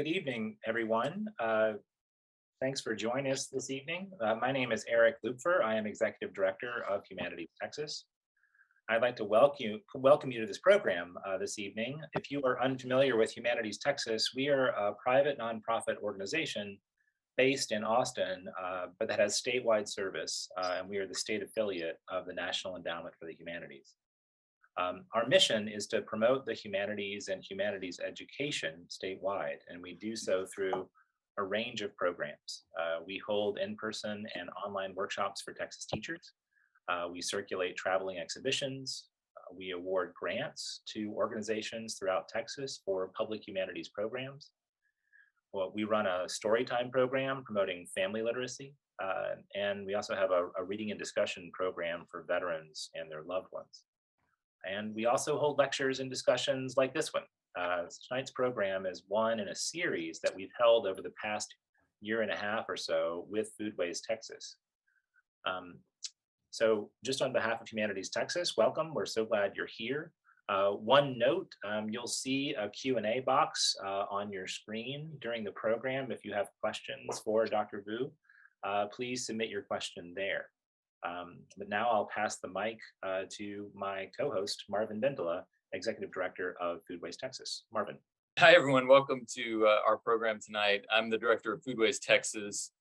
Good evening, everyone. Thanks for joining us this evening. My name is Eric Lupfer. I am Executive Director of Humanities Texas. I'd like to welcome you to this program this evening. If you are unfamiliar with Humanities Texas, we are a private nonprofit organization based in Austin, but that has statewide service, and we are the state affiliate of the National Endowment for the Humanities. Our mission is to promote the humanities and humanities education statewide, and we do so through a range of programs. We hold in-person and online workshops for Texas teachers. We circulate traveling exhibitions. We award grants to organizations throughout Texas for public humanities programs. Well, we run a storytime program promoting family literacy, and we also have a reading and discussion program for veterans and their loved ones. And we also hold lectures and discussions like this one. Tonight's program is one in a series that we've held over the past year and a half or so with Foodways Texas. So just on behalf of Humanities Texas, welcome. We're so glad you're here. One note, you'll see a Q&A box on your screen during the program. If you have questions for Dr. Vu, please submit your question there. But now I'll pass the mic to my co-host, Marvin Vendela, Executive Director of Foodways Texas. Marvin. Hi, everyone. Welcome to our program tonight. I'm the Director of Foodways Texas.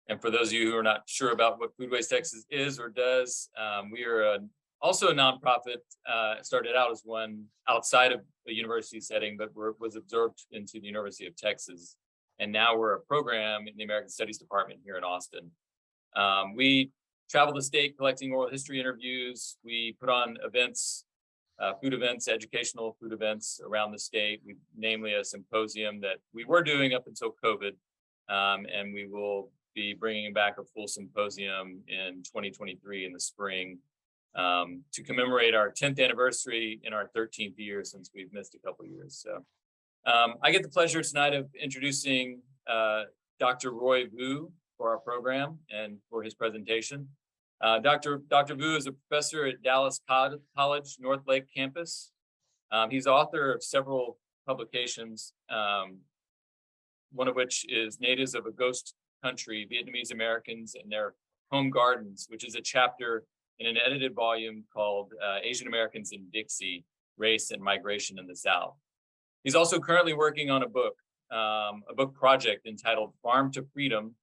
And for those of you who are not sure about what Foodways Texas is or does, we are also a nonprofit, started out as one outside of a university setting, but was absorbed into the University of Texas. And now we're a program in the American Studies Department here in Austin. We travel the state collecting oral history interviews. We put on events, food events, educational food events around the state, namely a symposium that we were doing up until COVID, and we will be bringing back a full symposium in 2023 in the spring to commemorate our 10th anniversary in our 13th year since we've missed a couple of years. So I get the pleasure tonight of introducing Dr. Roy Vu for our program and for his presentation. Dr. Vu is a professor at Dallas College, North Lake campus. He's author of several publications, one of which is Natives of a Ghost Country, Vietnamese Americans and Their Home Gardens, which is a chapter in an edited volume called Asian Americans in Dixie, Race and Migration in the South. He's also currently working on a book project entitled Farm to Freedom,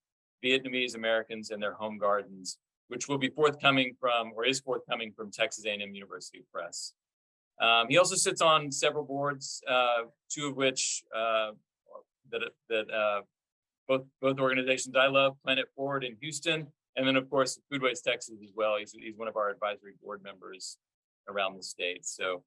Vietnamese Americans and Their Home Gardens, which will be forthcoming from Texas A&M University Press. He also sits on several boards, two of which both organizations I love, Planet Forward in Houston, and then of course Foodways Texas as well. He's one of our advisory board members around the state. So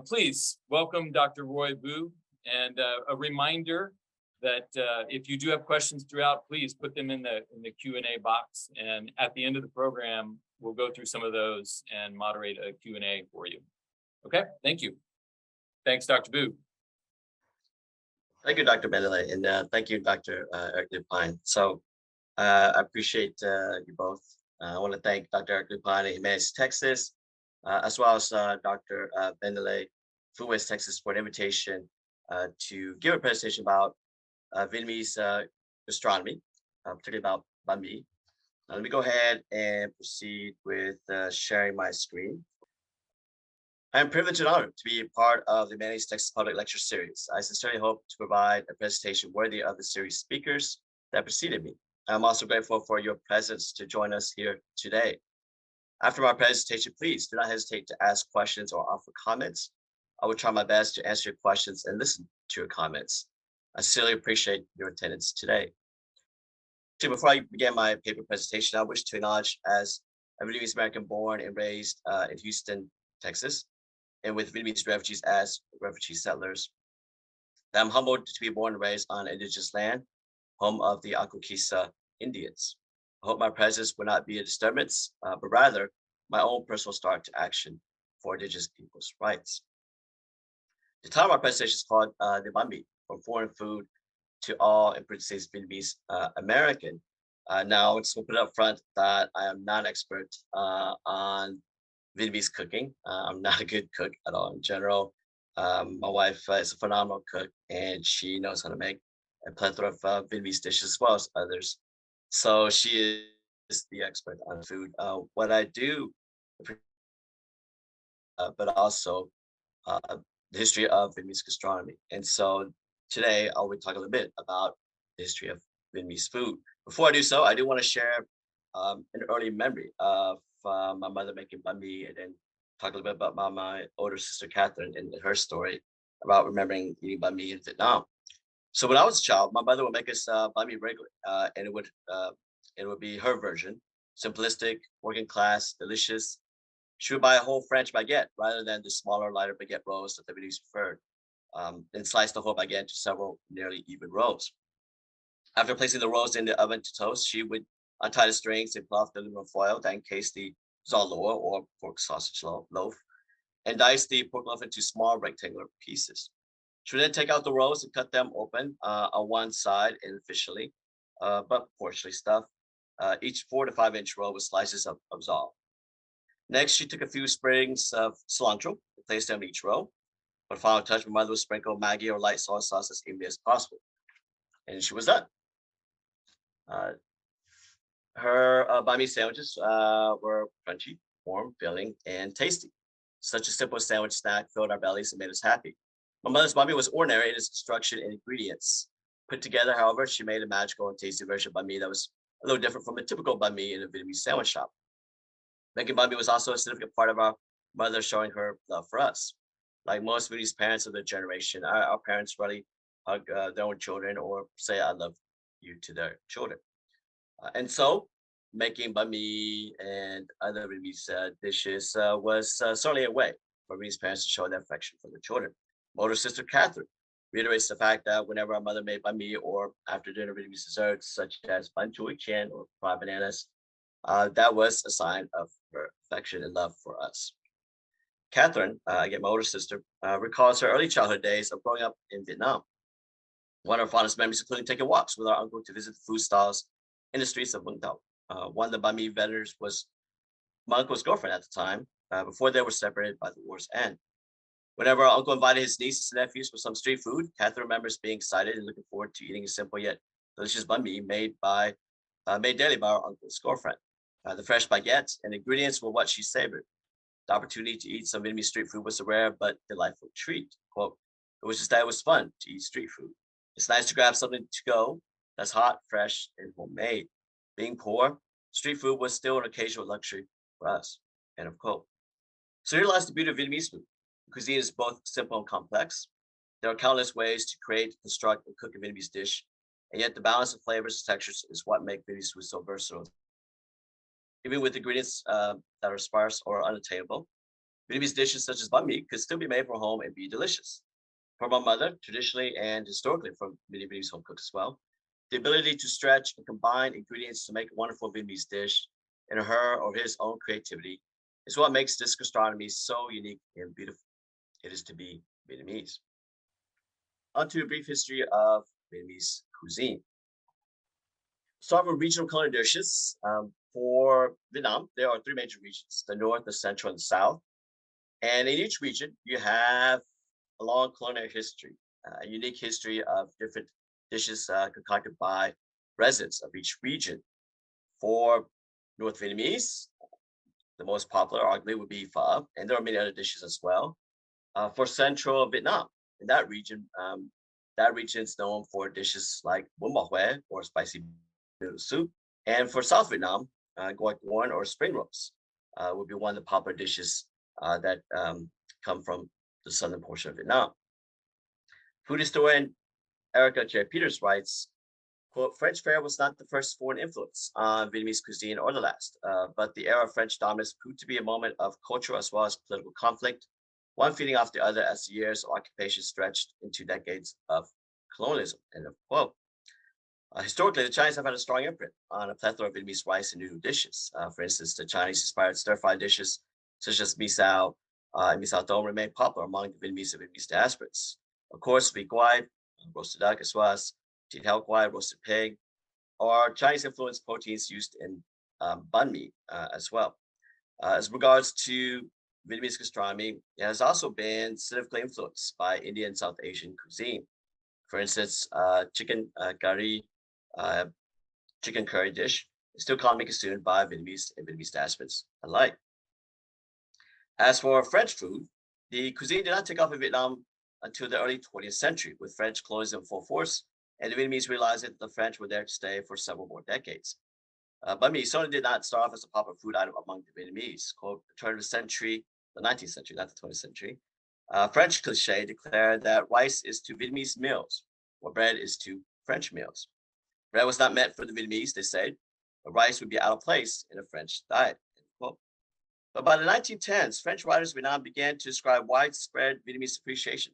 please welcome Dr. Roy Vu, and a reminder that if you do have questions throughout, please put them in the Q&A box. And at the end of the program, we'll go through some of those and moderate a Q&A for you. Okay, thank you. Thanks, Dr. Vu. Thank you, Dr. Benelli, and thank you, Dr. Eric Lupine. So I appreciate you both. I want to thank Dr. Eric Lupine at Humanities Texas, as well as Dr. Benelli, Foodways Texas, for an invitation to give a presentation about Vietnamese gastronomy, particularly about Bánh Mì. Let me go ahead and proceed with sharing my screen. I am privileged and honored to be a part of the Humanities Texas Public Lecture Series. I sincerely hope to provide a presentation worthy of the series speakers that preceded me. I'm also grateful for your presence to join us here today. After my presentation, please do not hesitate to ask questions or offer comments. I will try my best to answer your questions and listen to your comments. I sincerely appreciate your attendance today. Before I begin my paper presentation, I wish to acknowledge, as a Vietnamese American born and raised in Houston, Texas, and with Vietnamese refugees as refugee settlers, that I'm humbled to be born and raised on indigenous land, home of the Akukisa Indians. I hope my presence will not be a disturbance, but rather my own personal start to action for indigenous people's rights. The title of my presentation is called the Bánh Mì, from foreign food to all, in parentheses, Vietnamese American. Now, just to put it up front that I am not an expert on Vietnamese cooking. I'm not a good cook at all in general. My wife is a phenomenal cook, and she knows how to make a plethora of Vietnamese dishes as well as others. So she is the expert on food. What I do, but also the history of Vietnamese gastronomy. And so today I will talk a little bit about the history of Vietnamese food. Before I do so, I do want to share an early memory of my mother making bánh mì, and then talk a little bit about my older sister Catherine and her story about remembering eating bánh mì in Vietnam. So when I was a child, my mother would make us bánh mì regularly, and it would be her version, simplistic, working class, delicious. She would buy a whole French baguette rather than the smaller, lighter baguette rolls that the Vietnamese preferred, then slice the whole baguette into several nearly even rolls. After placing the rolls in the oven to toast, she would untie the strings and pull off the aluminum foil that encased the zaloa or pork sausage loaf, and dice the pork loaf into small rectangular pieces. She would then take out the rolls and cut them open on one side officially, but partially stuffed, each 4 to 5 inch roll with slices of zal. Next, she took a few sprigs of cilantro and placed them in each row. For the final touch, my mother would sprinkle Maggi or light soy sauce as evenly as possible. And she was done. Uh, her banh mi sandwiches were crunchy, warm, filling, and tasty. Such a simple sandwich snack filled our bellies and made us happy. My mother's banh mi was ordinary in its construction and ingredients. Put together, however, she made a magical and tasty version of banh mi that was a little different from a typical banh mi in a Vietnamese sandwich shop. Making banh mi was also a significant part of our mother showing her love for us. Like most Vietnamese parents of their generation, our parents really hug their own children or say, I love you to their children. And so making banh mi and other Vietnamese dishes was certainly a way for Vietnamese parents to show their affection for their children. My older sister, Catherine, reiterates the fact that whenever our mother made banh mi or after dinner Vietnamese desserts such as bánh chuối chiên or fried bananas, that was a sign of her affection and love for us. Catherine, again, my older sister, recalls her early childhood days of growing up in Vietnam. One of her fondest memories including taking walks with our uncle to visit the food stalls in the streets of Vung Tau. One of the banh mi vendors was my uncle's girlfriend at the time, before they were separated by the war's end. Whenever our uncle invited his nieces and nephews for some street food, Catherine remembers being excited and looking forward to eating a simple yet delicious banh mi made daily by our uncle's girlfriend. The fresh baguettes and ingredients were what she savored. The opportunity to eat some Vietnamese street food was a rare but delightful treat. Quote, it was just that it was fun to eat street food. It's nice to grab something to go that's hot, fresh, and homemade. Being poor, street food was still an occasional luxury for us. End of quote. So here lies the beauty of Vietnamese food. The cuisine is both simple and complex. There are countless ways to create, construct, and cook a Vietnamese dish, and yet the balance of flavors and textures is what makes Vietnamese food so versatile. Even with ingredients that are sparse or unattainable, Vietnamese dishes such as bánh mì could still be made from home and be delicious. For my mother, traditionally and historically from many Vietnamese home cooks as well, the ability to stretch and combine ingredients to make a wonderful Vietnamese dish in her or his own creativity is what makes this gastronomy so unique and beautiful. It is to be Vietnamese. On to a brief history of Vietnamese cuisine. Start with regional culinary dishes. For Vietnam, there are 3 major regions: the North, the Central, and the South. And in each region, you have a long culinary history, a unique history of different dishes concocted by residents of each region. For North Vietnamese, the most popular arguably would be pho, and there are many other dishes as well. For Central Vietnam, in that region is known for dishes like bún bò Huế or spicy noodle soup. And for South Vietnam, goi corn or spring rolls would be one of the popular dishes that come from the southern portion of Vietnam. Food historian Erica J. Peters writes, quote, French fare was not the first foreign influence on Vietnamese cuisine or the last, but the era of French dominance proved to be a moment of cultural as well as political conflict, one feeding off the other as the years of occupation stretched into decades of colonialism, end of quote. Historically, the Chinese have had a strong imprint on a plethora of Vietnamese rice and noodle dishes. For instance, the Chinese-inspired stir-fried dishes such as mi sao and mi sao dong remain popular among the Vietnamese and Vietnamese diasporas. Of course, vịt quay, roasted duck, as well as thịt heo quay, roasted pig, are Chinese-influenced proteins used in bánh mì as well. As regards to Vietnamese gastronomy, it has also been significantly influenced by Indian and South Asian cuisine. For instance, chicken curry, uh, chicken curry dish is still commonly consumed by Vietnamese and Vietnamese diasporas alike. As for French food, the cuisine did not take off in Vietnam until the early 20th century, with French colonialism in full force, and the Vietnamese realized that the French were there to stay for several more decades. Bánh mì certainly did not start off as a popular food item among the Vietnamese. Quote, the turn of the century, the 19th century, not the 20th century. French cliche declared that rice is to Vietnamese meals, what bread is to French meals. Bread was not meant for the Vietnamese, they said, but rice would be out of place in a French diet. End quote. But by the 1910s, French writers in Vietnam began to describe widespread Vietnamese appreciation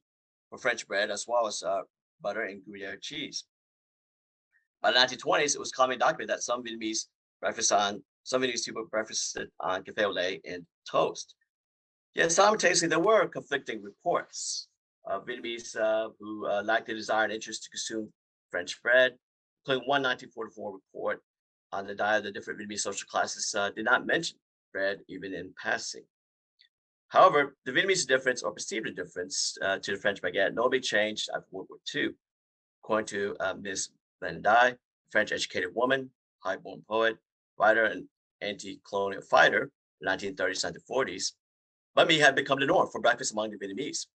for French bread as well as butter and Gruyere cheese. By the 1920s, it was commonly documented that some Vietnamese people breakfasted on cafe au lait and toast. Yet simultaneously, there were conflicting reports of Vietnamese who lacked the desire and interest to consume French bread, including one 1944 report on the diet of the different Vietnamese social classes did not mention bread even in passing. However, the Vietnamese difference or perceived difference to the French baguette notably changed after World War II. According to Ms. Van Dye, French educated woman, high-born poet, writer, and anti-colonial fighter in the 1930s and 40s, bánh mì had become the norm for breakfast among the Vietnamese.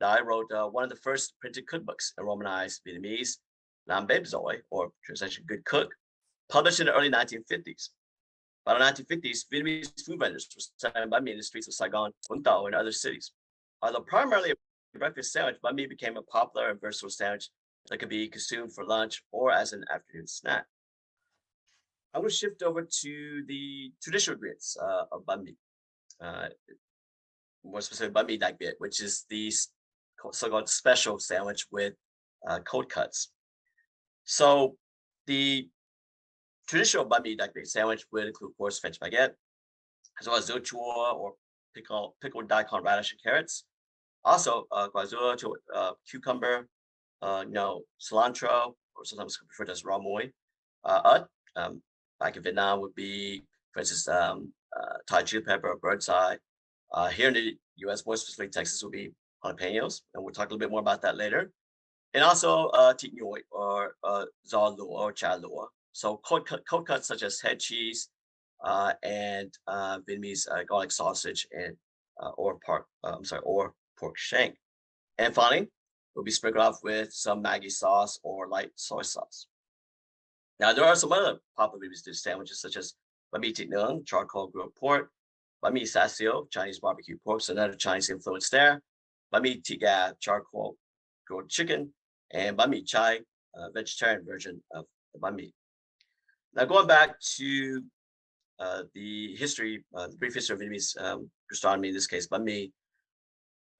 Dye wrote one of the first printed cookbooks in Romanized Vietnamese, Làm Bếp Giỏi, or translation Good Cook, published in the early 1950s. By the 1950s, Vietnamese food vendors were selling bánh mì in the streets of Saigon, Vũng Tàu, and other cities. Although primarily a breakfast sandwich, bánh mì became a popular and versatile sandwich that could be consumed for lunch or as an afternoon snack. I will shift over to the traditional ingredients of bánh mì, more specifically bánh mì đặc biệt, which is the so-called special sandwich with cold cuts. So the traditional bánh mì đặc biệt sandwich would include, of course, French baguette, as well as chua or pickled daikon radish and carrots. Also, cucumber, cilantro, or sometimes referred to as raw muối. Back in Vietnam would be, for instance, Thai chili pepper, bird's eye. Here in the U.S., more specifically Texas, would be jalapenos, and we'll talk a little bit more about that later. And also thịt nhồi or giò lụa or chả lụa. So cold cuts such as head cheese and Vietnamese garlic sausage and or pork shank. And finally, will be sprinkled off with some Maggi sauce or light soy sauce. Now, there are some other popular Vietnamese dish sandwiches such as bánh mì thịt nướng, charcoal grilled pork, bánh mì xá xíu, Chinese barbecue pork, so another Chinese influence there, bánh mì thịt gà, charcoal grilled chicken, and bánh mì chai, vegetarian version of the bánh mì. Now, going back to the history, the brief history of Vietnamese gastronomy, in this case, bánh mì,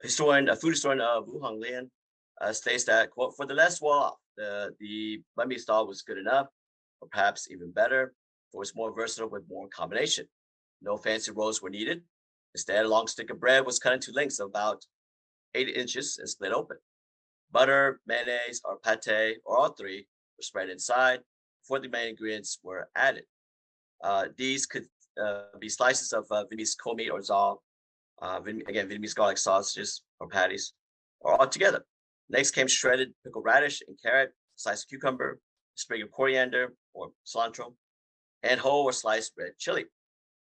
food historian Wu Hong Lian states that, quote, for the less well-off, the bánh mì style was good enough, or perhaps even better, for it's more versatile with more combination. No fancy rolls were needed. Instead, a long stick of bread was cut into lengths of about 8 inches and split open. Butter, mayonnaise, or pate, or all three, were spread inside before the main ingredients were added. These could be slices of Vietnamese cold meat or zao, again, Vietnamese garlic sausages or patties, or all together. Next came shredded pickled radish and carrot, sliced cucumber, sprig of coriander or cilantro, and whole or sliced red chili.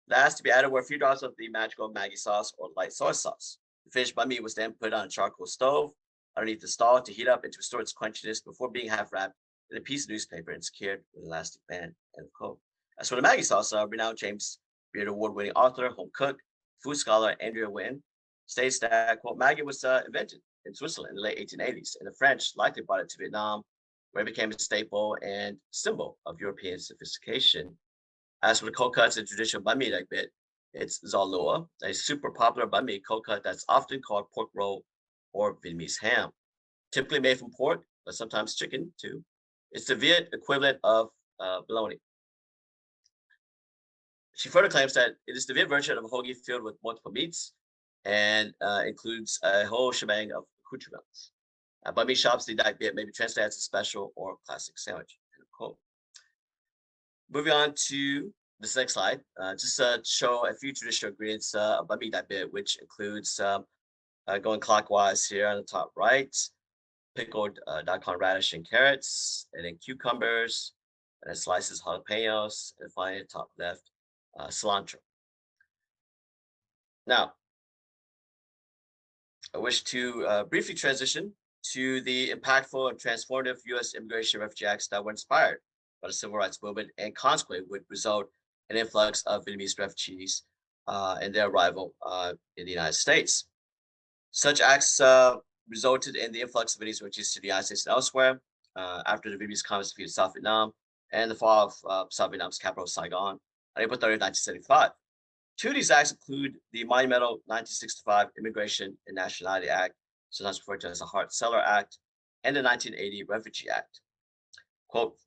Last to be added were a few drops of the magical Maggi sauce or light soy sauce. The finished bánh mì was then put on a charcoal stove underneath the stall to heat up and to restore its crunchiness before being half wrapped in a piece of newspaper and secured with an elastic band. End quote. As for the Maggi sauce, renowned James Beard Award-winning author, home cook, food scholar Andrea Nguyen states that, quote, Maggi was invented in Switzerland in the late 1880s, and the French likely brought it to Vietnam, where it became a staple and symbol of European sophistication. As for the cold cuts and traditional bánh mì đặc biệt, it's giò lụa, a super popular bánh mì cold cut that's often called pork roll or Vietnamese ham. Typically made from pork, but sometimes chicken too. It's the Viet equivalent of bologna. She further claims that it is the Viet version of a hoagie filled with multiple meats and includes a whole shebang of accoutrements. At bánh mì shops, the đặc biệt may be translated as a special or classic sandwich. End quote. Moving on to this next slide, just show a few traditional ingredients of bánh mì đặc biệt, which includes going clockwise here on the top right. pickled daikon radish and carrots, and then cucumbers, and then slices jalapenos, and finally top left, cilantro. Now, I wish to briefly transition to the impactful and transformative U.S. immigration refugee acts that were inspired by the civil rights movement and consequently would result in an influx of Vietnamese refugees and their arrival in the United States. Such acts resulted in the influx of Vietnamese refugees to the United States and elsewhere after the Vietnamese communists defeated South Vietnam and the fall of South Vietnam's capital, Saigon, on April 30, 1975. Two of these acts include the monumental 1965 Immigration and Nationality Act, sometimes referred to as the Hart-Celler Act, and the 1980 Refugee Act. Quote,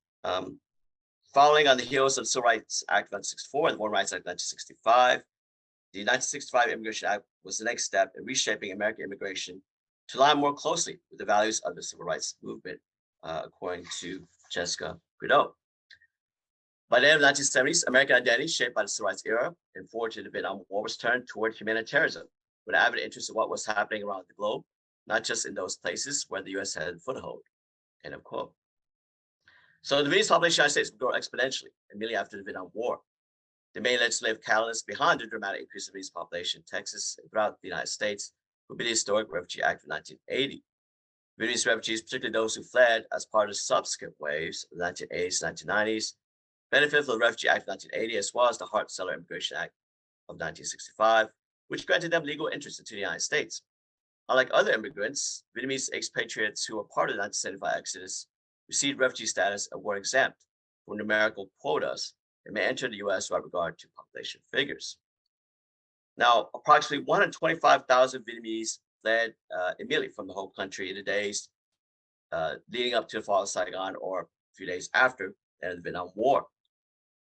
following on the heels of the Civil Rights Act of 1964 and the Voting Rights Act of 1965, the 1965 Immigration Act was the next step in reshaping American immigration to align more closely with the values of the civil rights movement, according to Jessica Prideaux. By the end of the 1970s, American identity shaped by the civil rights era and forward to the Vietnam War was turned toward humanitarianism, with avid interest in what was happening around the globe, not just in those places where the U.S. had a foothold, end of quote. So the Vietnamese population of the United States would grow exponentially immediately after the Vietnam War. The main legislative catalyst behind the dramatic increase of Vietnamese population in Texas and throughout the United States would be the historic Refugee Act of 1980. Vietnamese refugees, particularly those who fled as part of the subsequent waves of the 1980s and 1990s, benefited from the Refugee Act of 1980 as well as the Hart-Celler Immigration Act of 1965, which granted them legal entrance into the United States. Unlike other immigrants, Vietnamese expatriates who were part of the 1975 exodus received refugee status and were exempt from numerical quotas and may enter the U.S. without regard to population figures. Now, approximately 125,000 Vietnamese fled immediately from the whole country in the days leading up to the fall of Saigon or a few days after the end of the Vietnam War.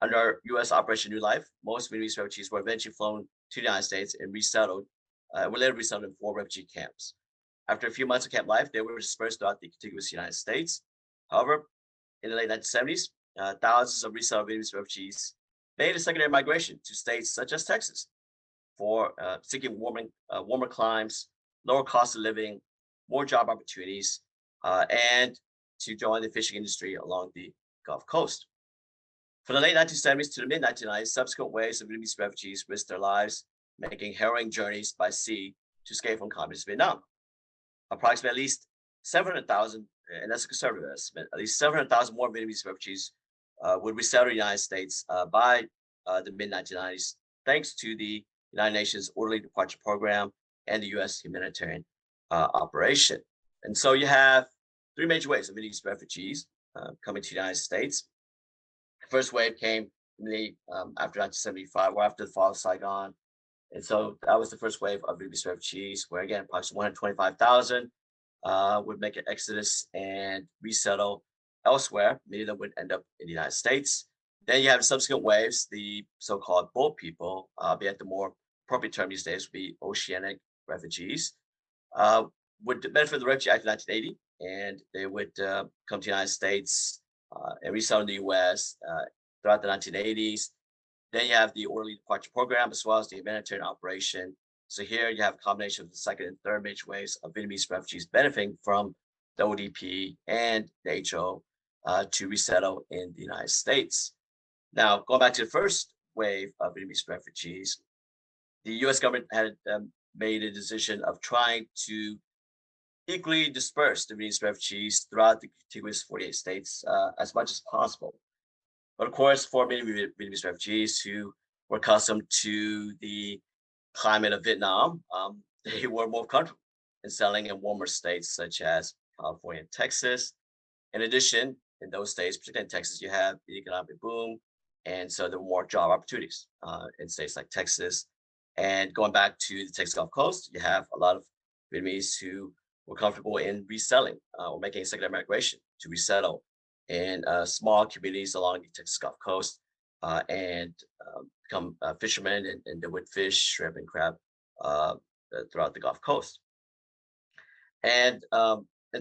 Under U.S. Operation New Life, most Vietnamese refugees were eventually flown to the United States and resettled, were later resettled in 4 refugee camps. After a few months of camp life, they were dispersed throughout the contiguous United States. However, in the late 1970s, thousands of resettled Vietnamese refugees made a secondary migration to states such as Texas for seeking warmer climes, lower cost of living, more job opportunities, and to join the fishing industry along the Gulf Coast. From the late 1970s to the mid-1990s, subsequent waves of Vietnamese refugees risked their lives, making harrowing journeys by sea to escape from communist Vietnam. Approximately at least 700,000, and that's a conservative estimate, at least 700,000 more Vietnamese refugees would resettle the United States by the mid-1990s, thanks to the United Nations Orderly Departure Program and the U.S. humanitarian operation. And so you have 3 major waves of Vietnamese refugees coming to the United States. The first wave came immediately after 1975 or after the fall of Saigon. And so that was the first wave of Vietnamese refugees, where again, approximately 125,000 would make an exodus and resettle elsewhere. Many of them would end up in the United States. Then you have subsequent waves, the so-called boat people, albeit the more appropriate term these days would be oceanic refugees, would benefit from the Refugee Act of 1980, and they would come to the United States and resettle in the U.S. Throughout the 1980s. Then you have the Orderly Departure Program, as well as the humanitarian operation. So here you have a combination of the second and third major waves of Vietnamese refugees benefiting from the ODP and the HO to resettle in the United States. Now, going back to the first wave of Vietnamese refugees, the U.S. government had made a decision of trying to equally disperse the Vietnamese refugees throughout the contiguous 48 states as much as possible. But of course, for many Vietnamese refugees who were accustomed to the climate of Vietnam, they were more comfortable in settling in warmer states such as California and Texas. In addition, in those states, particularly in Texas, you have the economic boom, and so there were more job opportunities in states like Texas. And going back to the Texas Gulf Coast, you have a lot of Vietnamese who were comfortable in reselling or making a secondary migration to resettle in small communities along the Texas Gulf Coast and become fishermen, and they would fish shrimp and crab throughout the Gulf Coast. And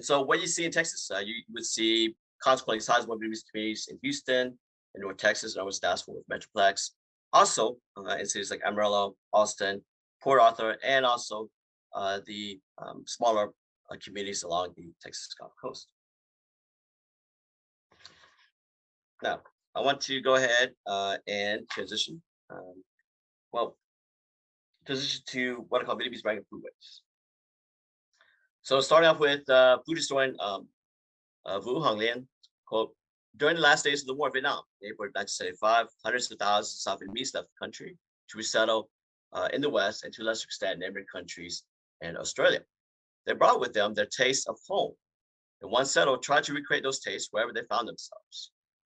so what you see in Texas, you would see consequently sizable Vietnamese communities in Houston, in North Texas, and West Dallas with Metroplex. Also in cities like Amarillo, Austin, Port Arthur, and also the smaller communities along the Texas Gulf Coast. Now, I want to go ahead and transition. Well, transition to what I call Vietnamese American foodways. So starting off with food historian Vu Hong Lien, quote, during the last days of the war in Vietnam, in April 1975, hundreds of thousands of South Vietnamese left the country to resettle in the West and to a lesser extent neighboring countries and Australia. They brought with them their taste of home, and once settled, tried to recreate those tastes wherever they found themselves.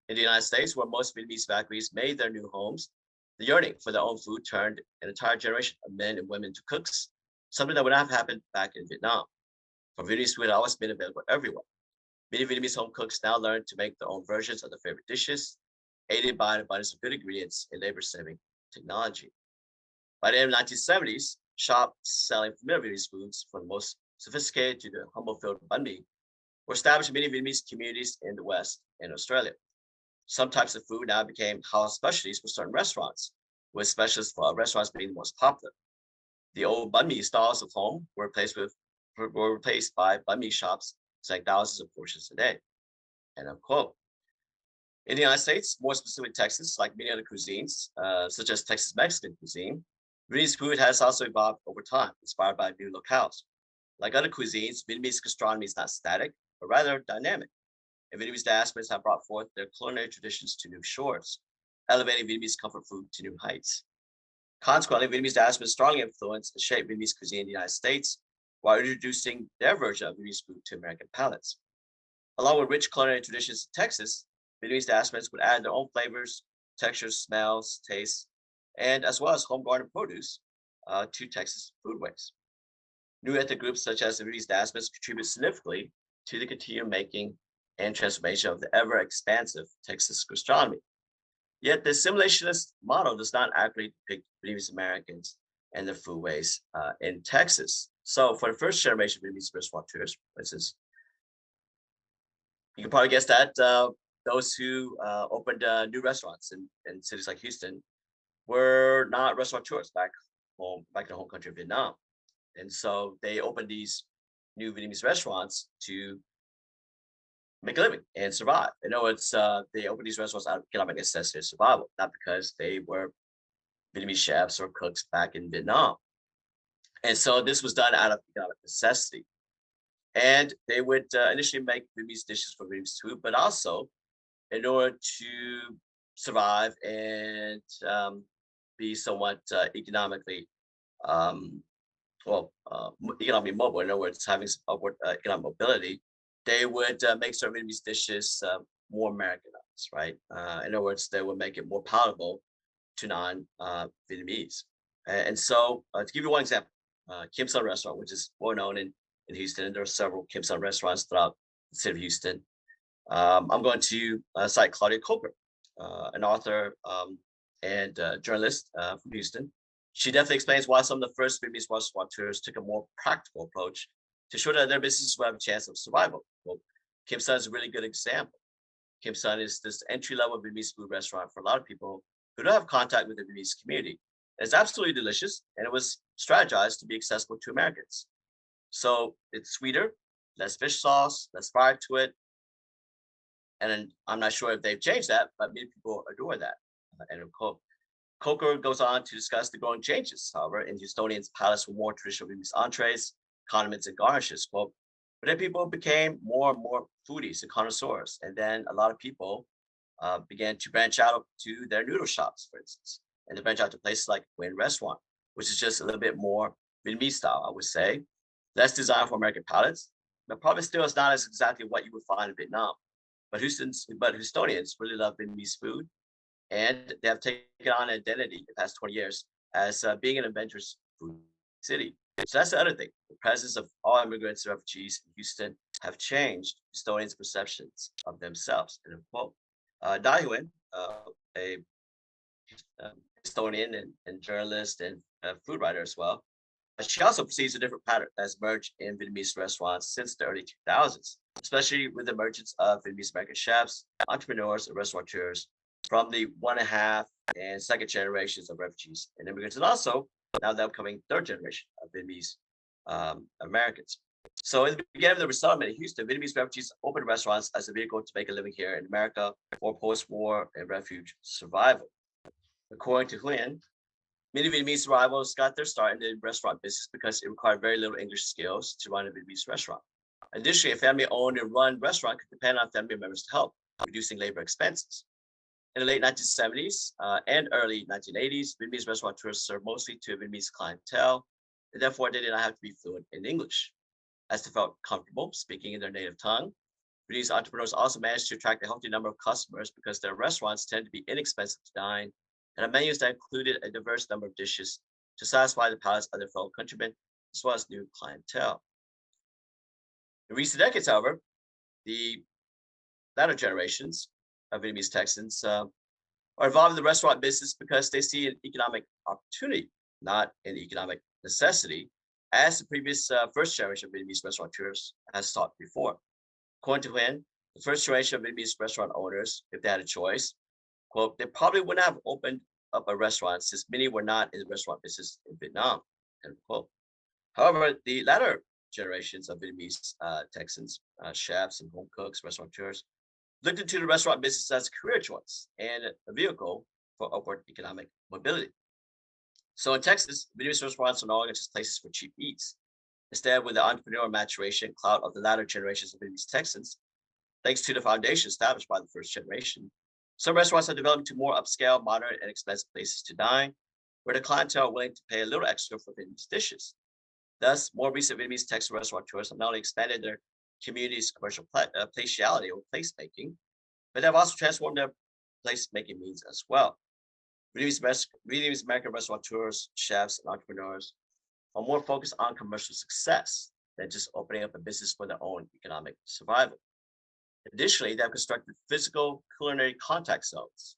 In the United States, where most Vietnamese factories made their new homes, the yearning for their own food turned an entire generation of men and women to cooks, something that would not have happened back in Vietnam. For Vietnamese food had always been available everywhere. Many Vietnamese home cooks now learn to make their own versions of their favorite dishes, aided by an abundance of good ingredients and labor-saving technology. By the end of the 1970s, shops selling familiar Vietnamese foods, from the most sophisticated to the humble-filled Bánh Mì, were established in many Vietnamese communities in the West and Australia. Some types of food now became house specialties for certain restaurants, with specialist restaurants being the most popular. The old Bánh Mì stalls of home were replaced by Bánh Mì shops selling thousands of portions a day. End of quote. In the United States, more specifically Texas, like many other cuisines, such as Texas Mexican cuisine, Vietnamese food has also evolved over time, inspired by new locales. Like other cuisines, Vietnamese gastronomy is not static, but rather dynamic. And Vietnamese diasporas have brought forth their culinary traditions to new shores, elevating Vietnamese comfort food to new heights. Consequently, Vietnamese diasporas strongly influenced and shaped Vietnamese cuisine in the United States while introducing their version of Vietnamese food to American palates. Along with rich culinary traditions in Texas, Vietnamese diasporas would add their own flavors, textures, smells, tastes, and as well as home garden produce to Texas foodways. New ethnic groups such as the Vietnamese diasporas contribute significantly to the continued making and transformation of the ever-expansive Texas gastronomy. Yet the assimilationist model does not accurately depict Vietnamese Americans and their foodways in Texas. So for the first generation of Vietnamese restaurateurs, for instance, you can probably guess that those who opened new restaurants in cities like Houston were not restaurateurs back in the home country of Vietnam. And so they opened these new Vietnamese restaurants to make a living and survive. In other words, they opened these restaurants out of economic necessity of survival, not because they were Vietnamese chefs or cooks back in Vietnam. And so this was done out of economic necessity. And they would initially make Vietnamese dishes for Vietnamese food, but also in order to survive and be somewhat economically economically mobile. In other words, having some upward economic mobility, they would make certain Vietnamese dishes more Americanized, right? In other words, they would make it more palatable to non-Vietnamese. And so, to give you one example, Kim Sun Restaurant, which is well known in Houston, there are several Kim Sun restaurants throughout the city of Houston. I'm going to cite Claudia Coker, an author and journalist from Houston. She definitely explains why some of the first Vietnamese restaurateurs took a more practical approach to ensure that their businesses would have a chance of survival. Well, Kim Sun is a really good example. Kim Sun is this entry-level Vietnamese food restaurant for a lot of people who don't have contact with the Vietnamese community. It's absolutely delicious, and it was strategized to be accessible to Americans. So it's sweeter, less fish sauce, less fire to it. And I'm not sure if they've changed that, but many people adore that. And Coker goes on to discuss the growing changes, however, in Houstonian's palates for more traditional Vietnamese entrees, condiments, and garnishes. Quote, but then people became more and more foodies and connoisseurs. And then a lot of people began to branch out to their noodle shops, for instance, and to branch out to places like Wynn Restaurant, which is just a little bit more Vietnamese style, I would say. Less designed for American palates, but probably still is not as exactly what you would find in Vietnam. But Houstonians really love Vietnamese food, and they have taken on identity the past 20 years as being an adventurous food city. So that's the other thing. The presence of all immigrants and refugees in Houston have changed Houstonians' perceptions of themselves. And quote, Dai Nguyen, a Estonian and journalist and food writer as well, she also perceives a different pattern that's emerged in Vietnamese restaurants since the early 2000s, especially with the emergence of Vietnamese American chefs, entrepreneurs, and restaurateurs from the 1.5 and second generations of refugees and immigrants, and also now the upcoming third generation of Vietnamese Americans. So in the beginning of the resettlement in Houston, Vietnamese refugees opened restaurants as a vehicle to make a living here in America for post-war and refuge survival. According to Huynh, many Vietnamese arrivals got their start in the restaurant business because it required very little English skills to run a Vietnamese restaurant. Additionally, a family-owned and run restaurant could depend on family members to help, reducing labor expenses. In the late 1970s and early 1980s, Vietnamese restaurateurs served mostly to a Vietnamese clientele, and therefore they did not have to be fluent in English. As they felt comfortable speaking in their native tongue, Vietnamese entrepreneurs also managed to attract a healthy number of customers because their restaurants tend to be inexpensive to dine and have menus that included a diverse number of dishes to satisfy the palates of their fellow countrymen, as well as new clientele. In recent decades, however, the latter generations of Vietnamese Texans are involved in the restaurant business because they see an economic opportunity, not an economic necessity, as the previous first generation of Vietnamese restaurateurs has taught before. According to Huynh, the first generation of Vietnamese restaurant owners, if they had a choice, quote, they probably wouldn't have opened up a restaurant since many were not in the restaurant business in Vietnam, end quote. However, the latter generations of Vietnamese Texans, chefs and home cooks, restaurateurs, looked into the restaurant business as a career choice and a vehicle for upward economic mobility. So in Texas, Vietnamese restaurants are no longer just places for cheap eats. Instead, with the entrepreneurial maturation clout of the latter generations of Vietnamese Texans, thanks to the foundation established by the first generation, some restaurants are developing to more upscale, modern, and expensive places to dine, where the clientele are willing to pay a little extra for Vietnamese dishes. Thus, more recent Vietnamese Texan restaurateurs have not only expanded their community's commercial placiality or placemaking, but have also transformed their placemaking means as well. Vietnamese American restaurateurs, chefs, and entrepreneurs are more focused on commercial success than just opening up a business for their own economic survival. Additionally, they have constructed physical culinary contact zones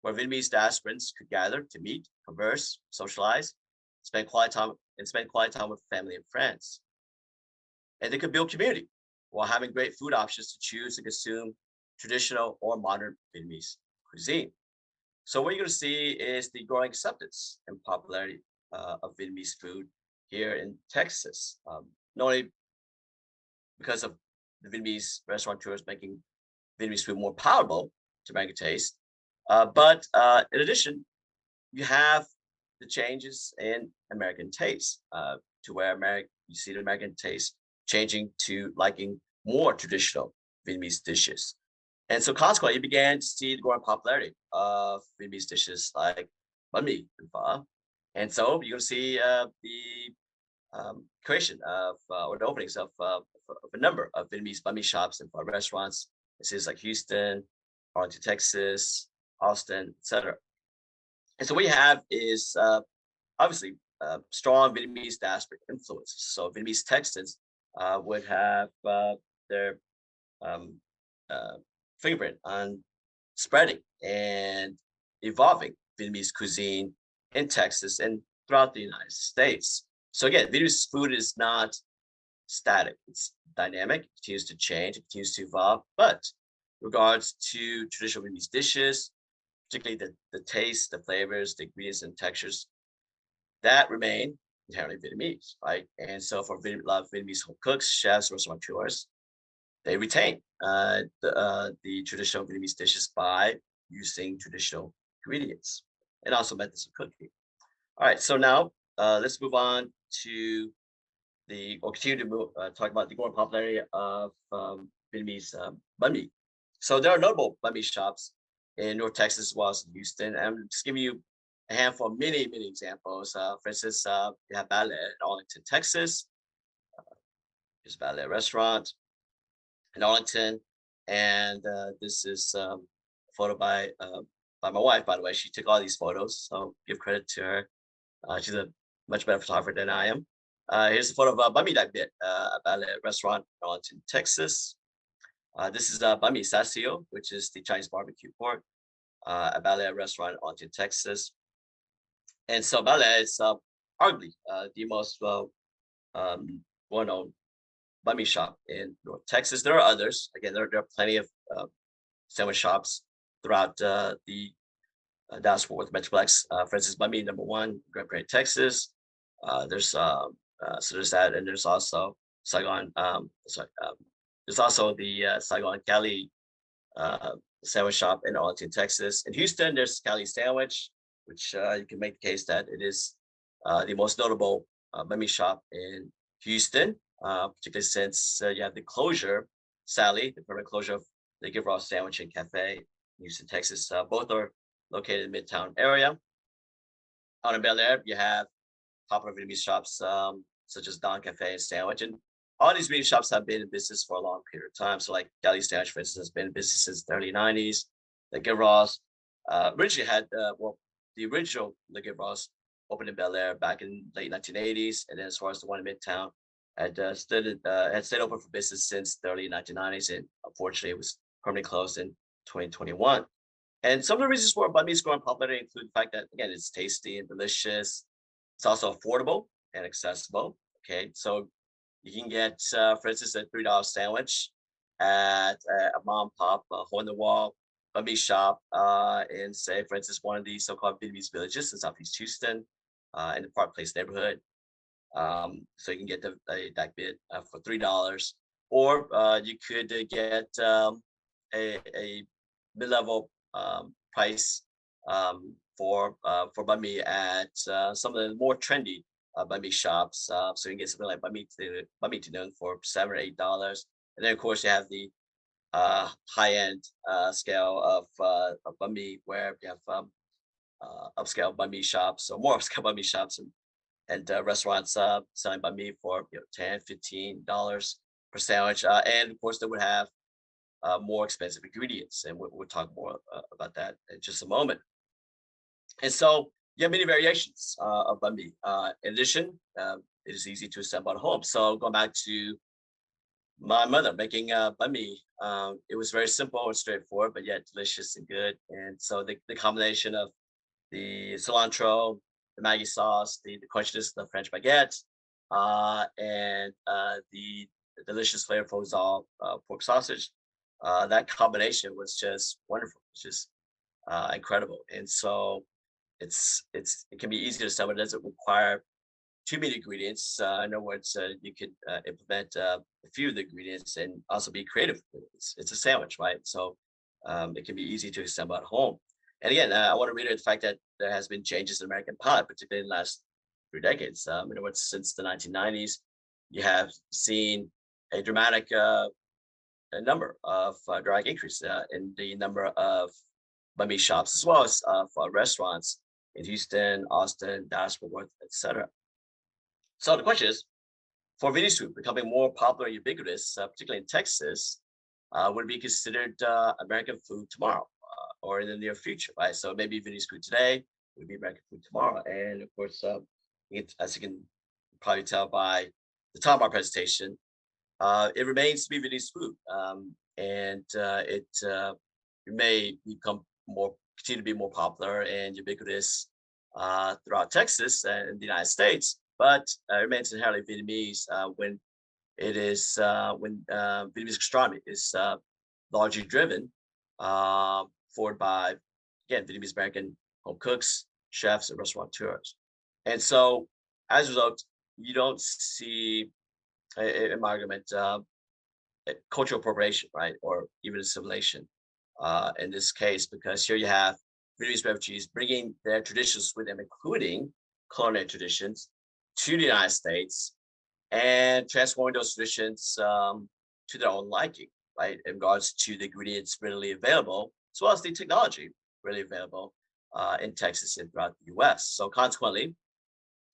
where Vietnamese diasporans could gather to meet, converse, socialize, spend quality time with family and friends. And they could build community while having great food options to choose and consume traditional or modern Vietnamese cuisine. So what you're going to see is the growing acceptance and popularity of Vietnamese food here in Texas, not only because of the Vietnamese restaurateurs making Vietnamese food more palatable to American taste, but in addition, you have the changes in American taste to where you see the American taste changing to liking more traditional Vietnamese dishes. And so consequently, you began to see the growing popularity of Vietnamese dishes like Bánh Mì and Pho. And so you're going to see the creation of, or the openings of a number of Vietnamese Bánh Mì shops and restaurants in cities like Houston, Arlington, Texas, Austin, etc. And so what you have is obviously strong Vietnamese diasporic influences. So Vietnamese Texans would have their fingerprint on spreading and evolving Vietnamese cuisine in Texas and throughout the United States. So again, Vietnamese food is not static. It's dynamic, it continues to change, it continues to evolve. But regards to traditional Vietnamese dishes, particularly the taste, the flavors, the ingredients and textures, that remain inherently Vietnamese, right? And so for a lot of Vietnamese home cooks, chefs, restaurateurs, they retain the traditional Vietnamese dishes by using traditional ingredients and also methods of cooking. All right, so now let's move on to continue to talk about the growing popularity of Vietnamese bánh mì. So there are notable bánh mì shops in North Texas as well as in Houston. And I'm just giving you a handful of many examples. For instance, you have Ballet in Arlington, Texas. There's a Ballet restaurant in Arlington, and this is a photo by my wife, by the way. She took all these photos, so give credit to her. She's a much better photographer than I am. Here's a photo of Bánh Mì Đại Việt, a Ballet restaurant in Arlington, Texas. This is Bánh Mì Sassio, which is the Chinese barbecue pork, a Ballet restaurant in Arlington, Texas. And so Ballet is arguably the most well-known bánh mì shop in North Texas. There are others. Again, there are plenty of sandwich shops throughout the Dallas-Fort Worth Metroplex. For instance, Bánh Mì number 1, Grand Prairie, Texas. There's that, and there's also Saigon. There's also the Saigon Cali sandwich shop in Arlington, Texas. In Houston, there's Cali Sandwich, which you can make the case that it is the most notable banh mi shop in Houston, particularly since you have the closure, sadly, the permanent closure of the Give Raw Sandwich and Cafe in Houston, Texas. Both are located in the Midtown area. Out in Bel Air, you have popular Vietnamese shops such as Don Cafe and Sandwich. And all these Vietnamese shops have been in business for a long period of time. So like Deli Sandwich, for instance, has been in business since the early 90s. The Give Raws originally had, the original The Give Raws opened in Bel Air back in late 1980s. And then as far as the one in Midtown, had stayed open for business since the early 1990s. And unfortunately, it was permanently closed in 2021. And some of the reasons why banh mi is growing popularity include the fact that, again, it's tasty and delicious. It's also affordable and accessible. Okay, so you can get, for instance, a $3 sandwich at a mom and pop hole in the wall banh mi shop in, say, for instance, one of these so-called Vietnamese villages in Southeast Houston, in the Park Place neighborhood. So you can get that bit for $3, or you could get a mid-level price for banh mi at some of the more trendy banh mi shops. So you can get something like banh mi to noon for $7 or $8, and then of course you have the high-end scale of banh mi, where you have upscale banh mi shops, or more upscale banh mi shops, and restaurants selling banh mi for $10, $15 per sandwich, and of course they would have more expensive ingredients, and we'll talk more about that in just a moment. And so you have many variations of banh mi. In addition, it is easy to assemble at home. So going back to my mother making banh mi, it was very simple and straightforward, but yet delicious and good. And so the combination of the cilantro, the Maggi sauce, the crunchiness of the French baguette, and the delicious flavorful pork sausage, that combination was just wonderful. It's just incredible. And so it can be easy to sell, but it doesn't require too many ingredients. In other words, you could implement a few of the ingredients and also be creative. It's a sandwich, right? So it can be easy to assemble at home. And again, I want to reiterate the fact that there has been changes in American palate, particularly in the last 3 decades. In other words, since the 1990s, you have seen a dramatic a number of dramatic increase in the number of banh mi shops, as well as for restaurants in Houston, Austin, Dallas, Fort Worth, etc. So the question is, for Vietnamese food becoming more popular and ubiquitous, particularly in Texas, would it be considered American food tomorrow or in the near future, right? So maybe Vietnamese food today would be American food tomorrow. And of course, as you can probably tell by the time of our presentation, it remains to be Vietnamese food. And it may continue to be more popular and ubiquitous throughout Texas and the United States, but remains inherently Vietnamese when Vietnamese gastronomy is largely driven forward by, again, Vietnamese American home cooks, chefs, and restaurateurs. And so as a result, you don't see, in my argument, cultural appropriation, right, or even assimilation in this case, because here you have Vietnamese refugees bringing their traditions with them, including culinary traditions, to the United States and transforming those traditions to their own liking, right, in regards to the ingredients readily available, as well as the technology readily available in Texas and throughout the US. So consequently,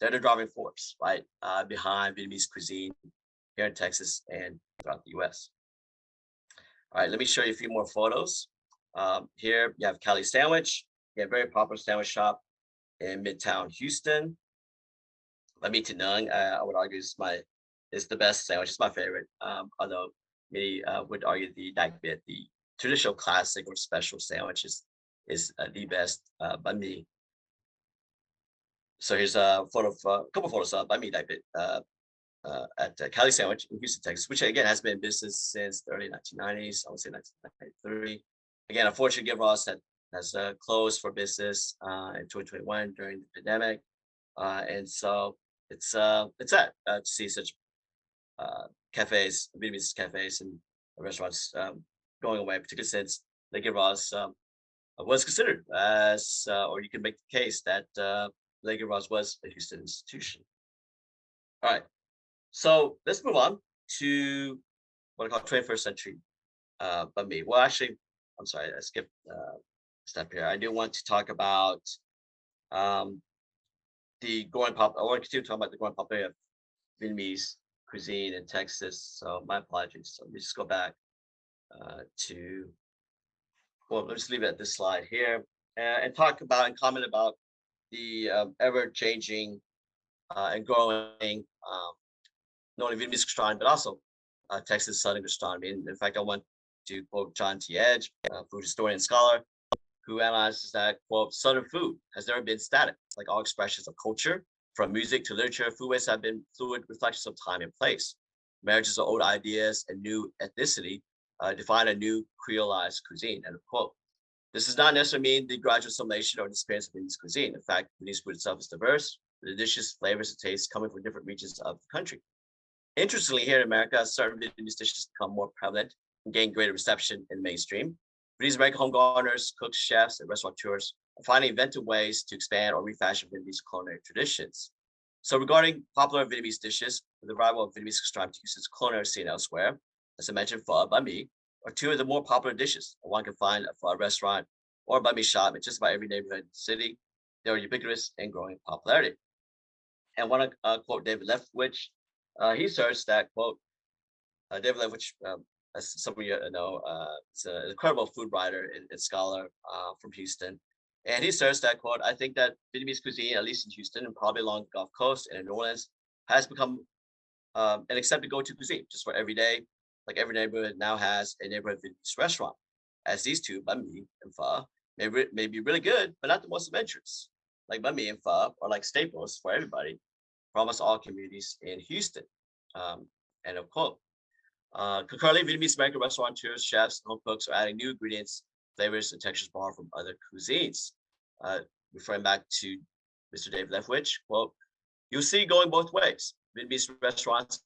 they're the driving force, right, behind Vietnamese cuisine here in Texas and throughout the US. All right, let me show you a few more photos. Here you have Cali Sandwich, a very popular sandwich shop in Midtown Houston. Bánh Mì to Nung, I would argue is the best sandwich. It's my favorite. Although many would argue the Dak Bit, the traditional classic or special sandwich, is the best bánh mì. So here's a photo of a couple photos of bánh mì Dak Bit at Cali Sandwich in Houston, Texas, which again has been in business since the early 1990s. I would say 1993. Again, unfortunately, Give Ross has closed for business in 2021 during the pandemic, and so it's sad to see such cafes, Vietnamese cafes and restaurants going away, particularly since Le Gavras was considered as, or you can make the case that Le Gavras was a Houston institution. All right, so let's move on to what I call 21st century Bánh Mì. Well, actually, I'm sorry, I skipped a step here. I do want to talk about um, the growing pop. I want to continue talking about the growing popularity of Vietnamese cuisine in Texas. So my apologies. So let me just go back to, well, let's leave it at this slide here and talk about and comment about the ever-changing and growing not only Vietnamese gastronomy, but also Texas Southern gastronomy. And in fact, I want to quote John T. Edge, food historian and scholar, who analyzes that, quote, Southern food has never been static, like all expressions of culture, from music to literature. Foodways have been fluid reflections of time and place. Marriages of old ideas and new ethnicity define a new creolized cuisine, end of quote. This does not necessarily mean the gradual assimilation or disappearance of Vietnamese cuisine. In fact, Vietnamese food itself is diverse, with the dishes, flavors, and tastes coming from different regions of the country. Interestingly, here in America, certain Vietnamese dishes become more prevalent and gain greater reception in the mainstream. Vietnamese American home gardeners, cooks, chefs, and restaurateurs are finding inventive ways to expand or refashion Vietnamese culinary traditions. So regarding popular Vietnamese dishes, with the arrival of Vietnamese gastronomy to use its culinary scene elsewhere, as I mentioned, pho, bánh mì, are two of the more popular dishes. One can find a pho restaurant or a bánh mì shop in just about every neighborhood in the city. They are ubiquitous and growing popularity. And I want to quote David Leftwich. He says that, quote, David Leftwich, as some of you know, is an incredible food writer and scholar from Houston. And he says that, quote, I think that Vietnamese cuisine, at least in Houston and probably along the Gulf Coast and in New Orleans, has become an accepted go-to cuisine just for every day. Like every neighborhood now has a neighborhood Vietnamese restaurant, as these two, bánh mì and pho, may be really good, but not the most adventurous. Like bánh mì and pho are like staples for everybody, for almost all communities in Houston. End of quote. Concurrently, Vietnamese American restaurateurs, chefs, and home cooks are adding new ingredients, flavors, and textures borrowed from other cuisines. Referring back to Mr. Dave Leftwich, quote, you'll see going both ways. Vietnamese restaurants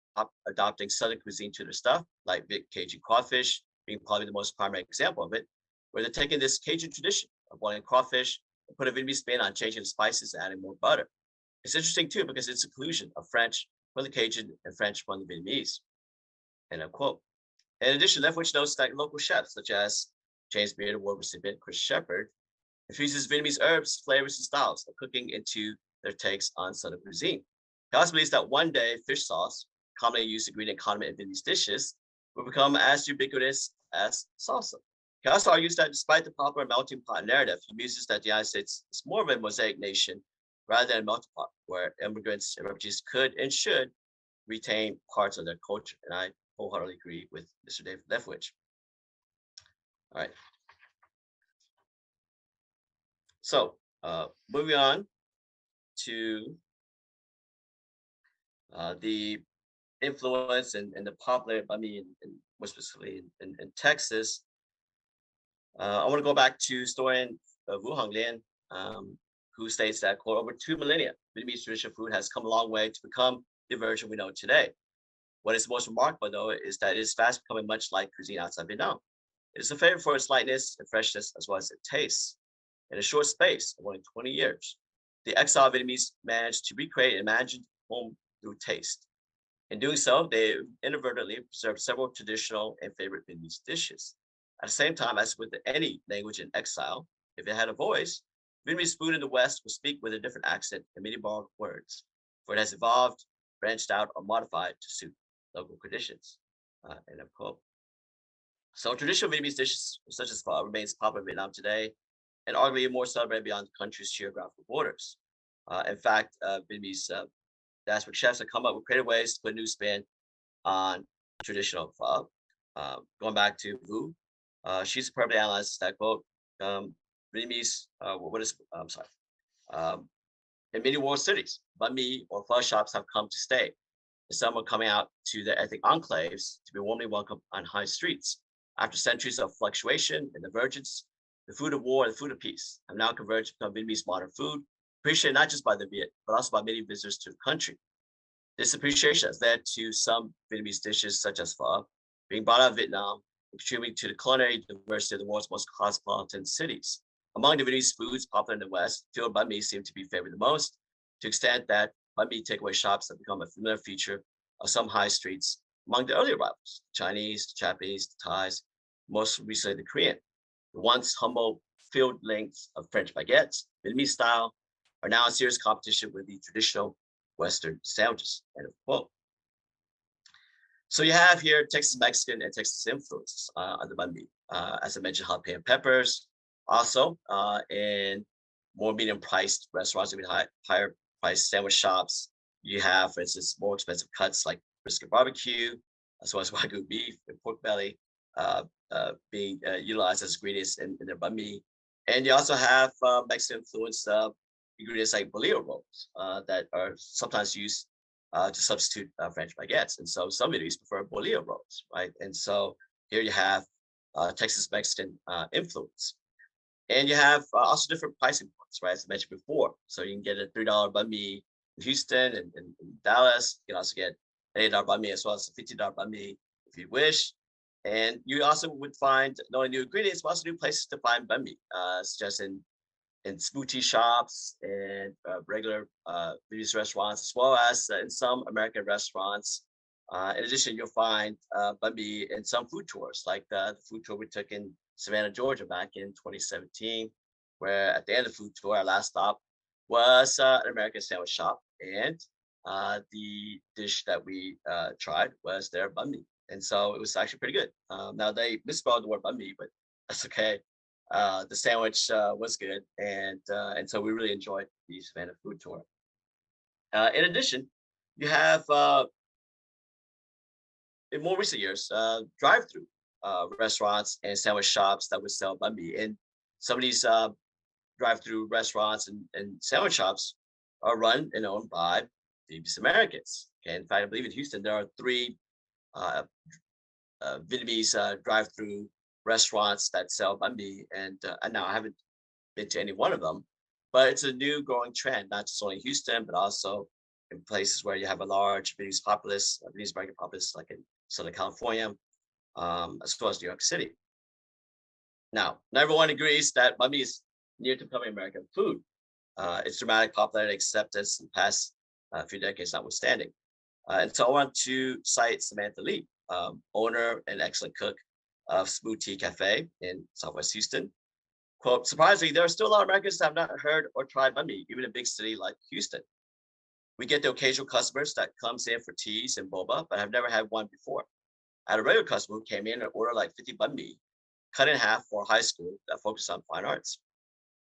adopting Southern cuisine to their stuff, like Viet Cajun crawfish being probably the most primary example of it, where they're taking this Cajun tradition of boiling crawfish and put a Vietnamese spin on changing the spices and adding more butter. It's interesting too because it's a collusion of French from the Cajun and French from the Vietnamese. End of quote. In addition, Leftwich notes that local chefs such as James Beard Award recipient Chris Shepard infuses Vietnamese herbs, flavors, and styles of cooking into their takes on Southern cuisine. He also believes that one day fish sauce, commonly used ingredient condiment in Vietnamese dishes, will become as ubiquitous as salsa. He also argues that despite the popular melting pot narrative, he muses that the United States is more of a mosaic nation rather than a melting pot, where immigrants and refugees could and should retain parts of their culture. And I wholeheartedly agree with Mr. David Leftwich. All right. So moving on to the influence and the popular, I mean, more specifically in Texas. I want to go back to historian Vu Hong Lien, who states that, quote, over 2 millennia, Vietnamese traditional food has come a long way to become the version we know today. What is most remarkable, though, is that it is fast becoming much like cuisine outside Vietnam. It is a favorite for its lightness and freshness, as well as its taste. In a short space of only 20 years, the exiled Vietnamese managed to recreate an imagined home through taste. In doing so, they inadvertently preserved several traditional and favorite Vietnamese dishes. At the same time, as with any language in exile, if it had a voice, Vietnamese food in the West will speak with a different accent and many borrowed words, for it has evolved, branched out, or modified to suit local conditions. End of quote. So traditional Vietnamese dishes such as pho remains popular in Vietnam today, and arguably more celebrated beyond the country's geographical borders. In fact, Vietnamese diasporic chefs have come up with creative ways to put a new spin on traditional pho. Going back to Vu, she superbly analyzes that, quote, Vietnamese, I'm sorry, in many world cities, bánh mì or pho shops have come to stay. And some are coming out to their ethnic enclaves to be warmly welcomed on high streets. After centuries of fluctuation and divergence, the food of war and the food of peace have now converged to become Vietnamese modern food, appreciated not just by the Viet, but also by many visitors to the country. This appreciation has led to some Vietnamese dishes such as pho being brought out of Vietnam, contributing to the culinary diversity of the world's most cosmopolitan cities. Among the Vietnamese foods popular in the West, filled bánh mì seem to be favored the most, to the extent that bánh mì takeaway shops have become a familiar feature of some high streets among the early arrivals, Chinese, the Japanese, the Thais, most recently the Korean. The once humble filled lengths of French baguettes, Vietnamese style, are now in serious competition with the traditional Western sandwiches. End of quote. So you have here Texas Mexican and Texas influences on the banh mi. As I mentioned, jalapeno peppers. Also, in more medium priced restaurants, even higher priced sandwich shops, you have, for instance, more expensive cuts like brisket barbecue, as well as wagyu beef and pork belly being utilized as ingredients in their banh mi. And you also have Mexican influenced ingredients like bolillo rolls that are sometimes used to substitute French baguettes. And so some Vietnamese prefer bolillo rolls, right? And so here you have Texas Mexican influence. And you have also different pricing points, right? As I mentioned before. So you can get a $3 banh mi in Houston and in Dallas. You can also get an $8 banh mi as well as a $15 banh mi if you wish. And you also would find not only new ingredients, but also new places to find banh mi, such as in smoothie shops and regular Vietnamese restaurants, as well as in some American restaurants. In addition, you'll find banh mi in some food tours, like the food tour we took in Savannah, Georgia back in 2017, where at the end of the food tour, our last stop was an American sandwich shop. And the dish that we tried was their banh mi. And so it was actually pretty good. Now they misspelled the word banh mi, but that's okay. The sandwich was good, and so we really enjoyed the Savannah food tour. In addition, you have in more recent years drive-through restaurants and sandwich shops that would sell banh mi. And some of these drive-through restaurants and sandwich shops are run and owned by Vietnamese Americans. Okay, in fact, I believe in Houston there are three uh, Vietnamese drive-through restaurants that sell banh mi, and now I haven't been to any one of them, but it's a new growing trend, not just only in Houston, but also in places where you have a large Vietnamese populace, Vietnamese American populace, like in Southern California, as well as New York City. Now, not everyone agrees that banh mi is near to becoming American food. Its dramatic popularity and acceptance in the past few decades notwithstanding. And so I want to cite Samantha Lee, owner and excellent cook of Smooth Tea Cafe in Southwest Houston. Quote, surprisingly, there are still a lot of Americans that have not heard or tried banh mi, even in a big city like Houston. We get the occasional customers that comes in for teas and boba, but have never had one before. I had a regular customer who came in and ordered like 50 banh mi, cut in half for high school that focused on fine arts.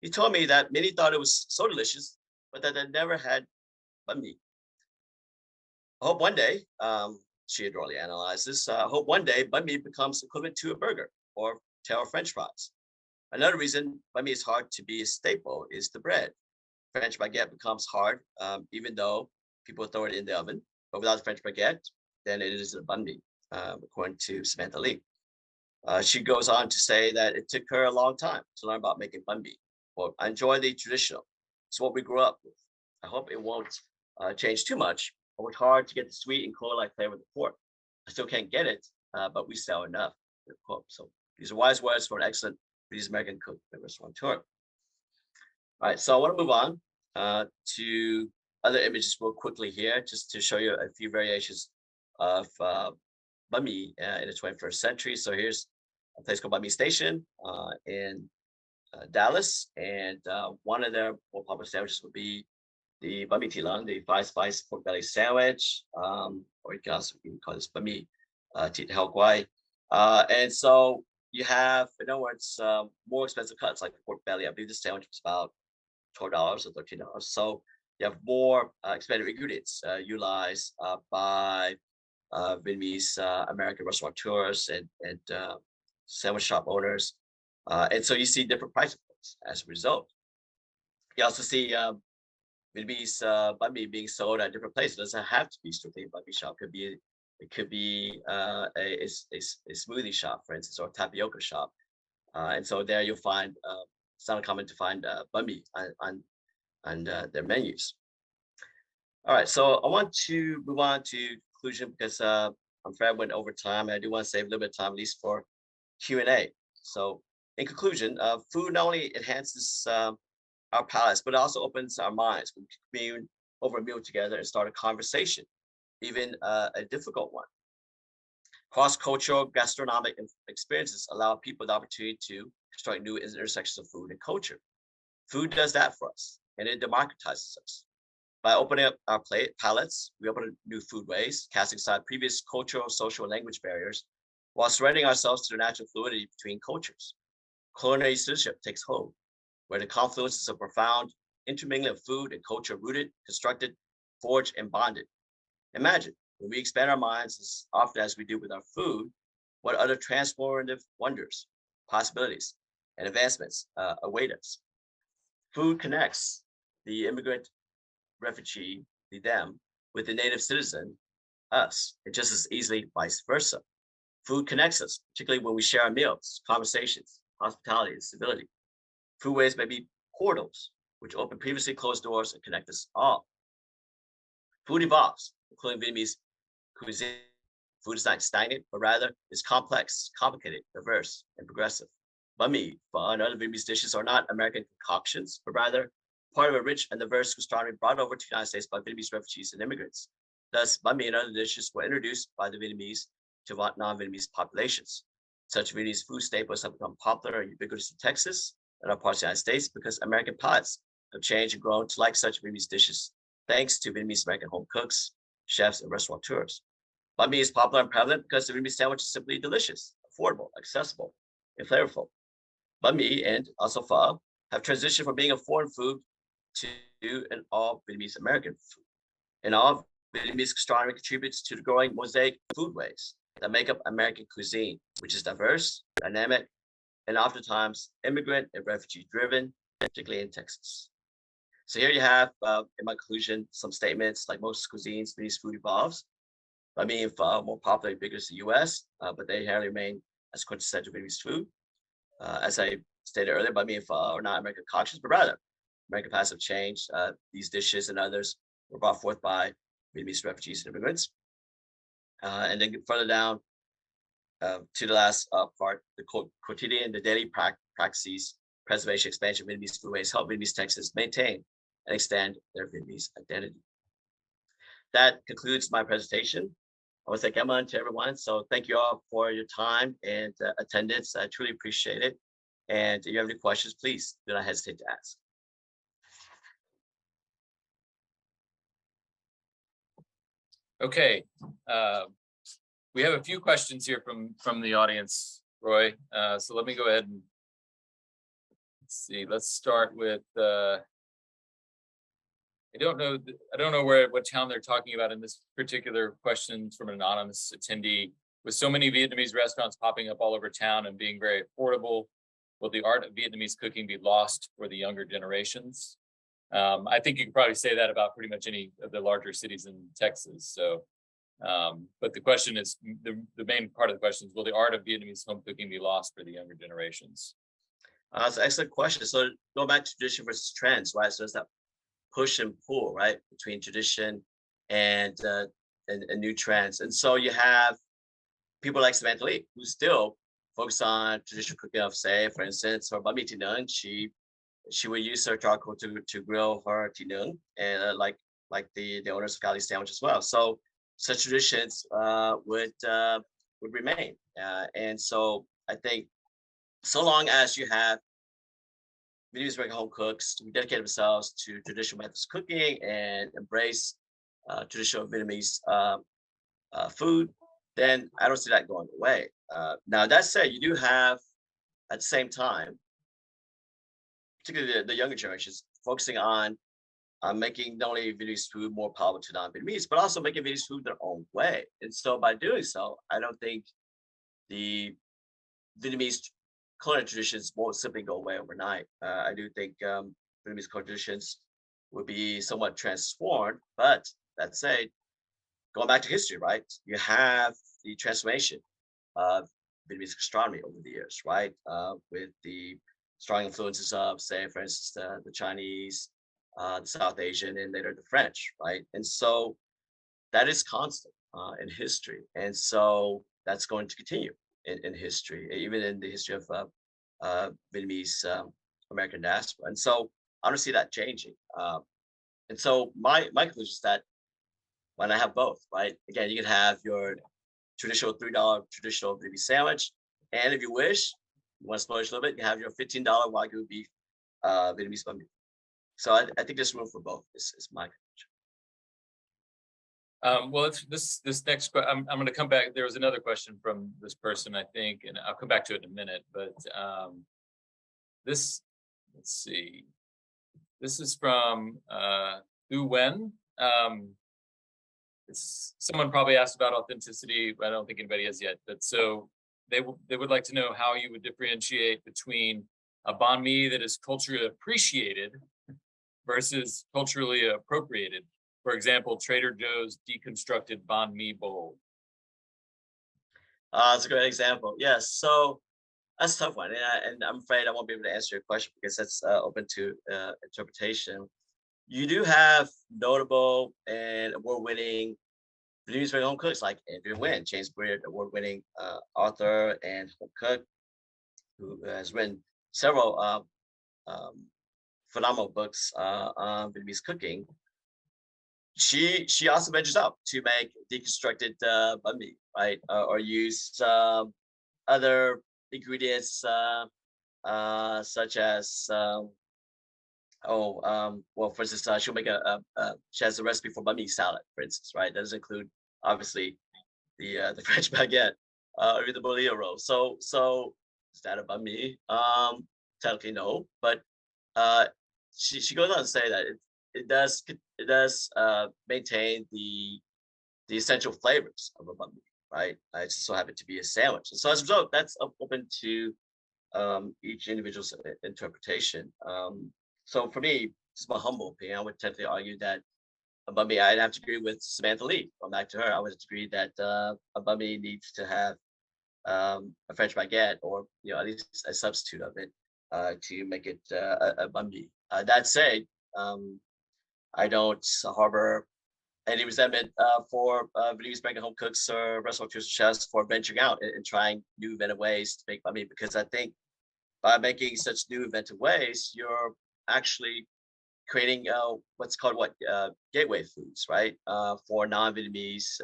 He told me that many thought it was so delicious, but that they never had banh mi. I hope one day, she adroitly analyzed this, I hope one day banh mi becomes equivalent to a burger or tail French fries. Another reason banh mi is hard to be a staple is the bread. French baguette becomes hard, even though people throw it in the oven. But without French baguette, then it is a banh mi, according to Samantha Lee. She goes on to say that it took her a long time to learn about making banh mi. Well, I enjoy the traditional. It's what we grew up with. I hope it won't change too much. I worked hard to get the sweet and clover-like flavor of the pork. I still can't get it, but we sell enough. So these are wise words for an excellent British American cook and restaurateur. All right, so I want to move on to other images real quickly here, just to show you a few variations of banh mi in the 21st century. So here's a place called Banh Mi Station in Dallas, and one of their more popular sandwiches would be the banh mi tilang, the 5-spice pork belly sandwich, or you can also call this banh mi thịt heo quay. And so you have, in other words, more expensive cuts like the pork belly. I believe the sandwich was about $12 or $13. So you have more expensive ingredients utilized by Vietnamese American restaurateurs and sandwich shop owners. And so you see different price points as a result. You also see Vietnamese banh mi being sold at different places. It doesn't have to be strictly a banh mi shop. It could be a smoothie shop, for instance, or a tapioca shop. And so there you'll find it's not uncommon to find banh mi on their menus. All right, so I want to move on to conclusion because I'm afraid I went over time. And I do want to save a little bit of time, at least for Q&A. So in conclusion, food not only enhances our palates, but it also opens our minds. We can commune over a meal together and start a conversation, even a difficult one. Cross-cultural gastronomic experiences allow people the opportunity to construct new intersections of food and culture. Food does that for us, and it democratizes us. By opening up our palates, we open new foodways, casting aside previous cultural, social, and language barriers, while surrendering ourselves to the natural fluidity between cultures. Culinary citizenship takes hold, where the confluences of profound intermingling of food and culture rooted, constructed, forged, and bonded. Imagine when we expand our minds as often as we do with our food, what other transformative wonders, possibilities, and advancements await us. Food connects the immigrant, refugee, the them, with the native citizen, us, and just as easily vice versa. Food connects us, particularly when we share our meals, conversations, hospitality, and civility. Foodways may be portals, which open previously closed doors and connect us all. Food evolves, including Vietnamese cuisine. Food is not stagnant, but rather is complex, complicated, diverse, and progressive. Bánh Mì, pho, and other Vietnamese dishes are not American concoctions, but rather part of a rich and diverse gastronomy brought over to the United States by Vietnamese refugees and immigrants. Thus, bánh mì and other dishes were introduced by the Vietnamese to non-Vietnamese populations. Such Vietnamese food staples have become popular and ubiquitous in Texas and other parts of the United States because American palates have changed and grown to like such Vietnamese dishes, thanks to Vietnamese American home cooks, chefs, and restaurateurs. Bánh mì is popular and prevalent because the Vietnamese sandwich is simply delicious, affordable, accessible, and flavorful. Bánh mì and also pho have transitioned from being a foreign food to an all Vietnamese American food. And all Vietnamese gastronomy contributes to the growing mosaic of foodways that make up American cuisine, which is diverse, dynamic, and oftentimes immigrant and refugee driven, particularly in Texas. So here you have, in my conclusion, some statements like most cuisines, Vietnamese food evolves. Bánh mì and pho more popular and bigger in the US, but they inherently remain as quintessential Vietnamese food. As I stated earlier, bánh mì and pho are not American concoctions, but rather American palates have changed. These dishes and others were brought forth by Vietnamese refugees and immigrants. And then further down to the last part, the quotidian, the daily practices, preservation, expansion of Vietnamese foodways help Vietnamese Texans maintain and extend their Vietnamese identity. That concludes my presentation. I want to thank Emma and to everyone. So thank you all for your time and attendance. I truly appreciate it. And if you have any questions, please do not hesitate to ask. Okay, we have a few questions here from the audience, Roy. So let me go ahead and let's see. Let's start with. I don't know what town they're talking about in this particular question from an anonymous attendee. With so many Vietnamese restaurants popping up all over town and being very affordable, will the art of Vietnamese cooking be lost for the younger generations? I think you could probably say that about pretty much any of the larger cities in Texas. So, but the question is, the main part of the question is, will the art of Vietnamese home cooking be lost for the younger generations? That's an excellent question. So going back to tradition versus trends, right? So it's that push and pull, right, between tradition and new trends. And so you have people like Samantha Lee, who still focus on traditional cooking of, say, for instance, her bánh mì thịt nướng. She would use her charcoal to grill her thịt nướng, and like the owners of Cali Sandwich as well. So such traditions would remain. And so I think so long as you have Vietnamese American home cooks who dedicate themselves to traditional methods of cooking and embrace traditional Vietnamese food, then I don't see that going away. Now, that said, you do have, at the same time, particularly the younger generations, focusing on making not only Vietnamese food more palatable to non-Vietnamese, but also making Vietnamese food their own way. And so by doing so, I don't think the Vietnamese culinary traditions won't simply go away overnight. I do think Vietnamese culinary traditions would be somewhat transformed, but that said, going back to history, right? You have the transformation of Vietnamese gastronomy over the years, right? With the strong influences of, say, for instance, the Chinese, the South Asian, and later the French, right? And so that is constant in history, and so that's going to continue in history, even in the history of Vietnamese American diaspora. And so I don't see that changing. And so my conclusion is that when I have both, right? Again, you can have your traditional $3 traditional Vietnamese sandwich, and if you wish, you want to splurge a little bit, you have your $15 Wagyu beef Vietnamese banh mi. So I think there's room for both. Is my Well, this next I'm going to come back. There was another question from this person, I think, and I'll come back to it in a minute. But this, let's see, this is from Hu Wen. It's someone probably asked about authenticity. I don't think anybody has yet, but so they would like to know how you would differentiate between a banh mi that is culturally appreciated versus culturally appropriated. For example, Trader Joe's deconstructed banh mi bowl. It's a great example. Yes. So that's a tough one, and I'm afraid I won't be able to answer your question because that's open to interpretation. You do have notable and award-winning Vietnamese very home cooks like Andrew Nguyen, James Beard, award-winning author and home cook, who has written several phenomenal books on Vietnamese cooking. She also ventures out to make deconstructed banh mi, right, or use other ingredients such as well, for instance, she'll make she has a recipe for banh mi salad, for instance, right? That doesn't include obviously the French baguette or the bolillo roll. So is that a banh mi? Technically no, but she goes on to say that it does maintain the essential flavors of a banh mi, right? I just so happen to be a sandwich. And so as a result, that's open to each individual's interpretation. So for me, it's my humble opinion. I would technically argue that a banh mi, I'd have to agree with Samantha Lee. Going back to her, I would agree that a banh mi needs to have a French baguette, or at least a substitute of it to make it a banh mi. That said, I don't harbor any resentment for Vietnamese American home cooks or restaurateurs or chefs for venturing out and trying new inventive ways to make banh mi, because I think by making such new inventive ways, you're actually creating what's called gateway foods, right? For non-Vietnamese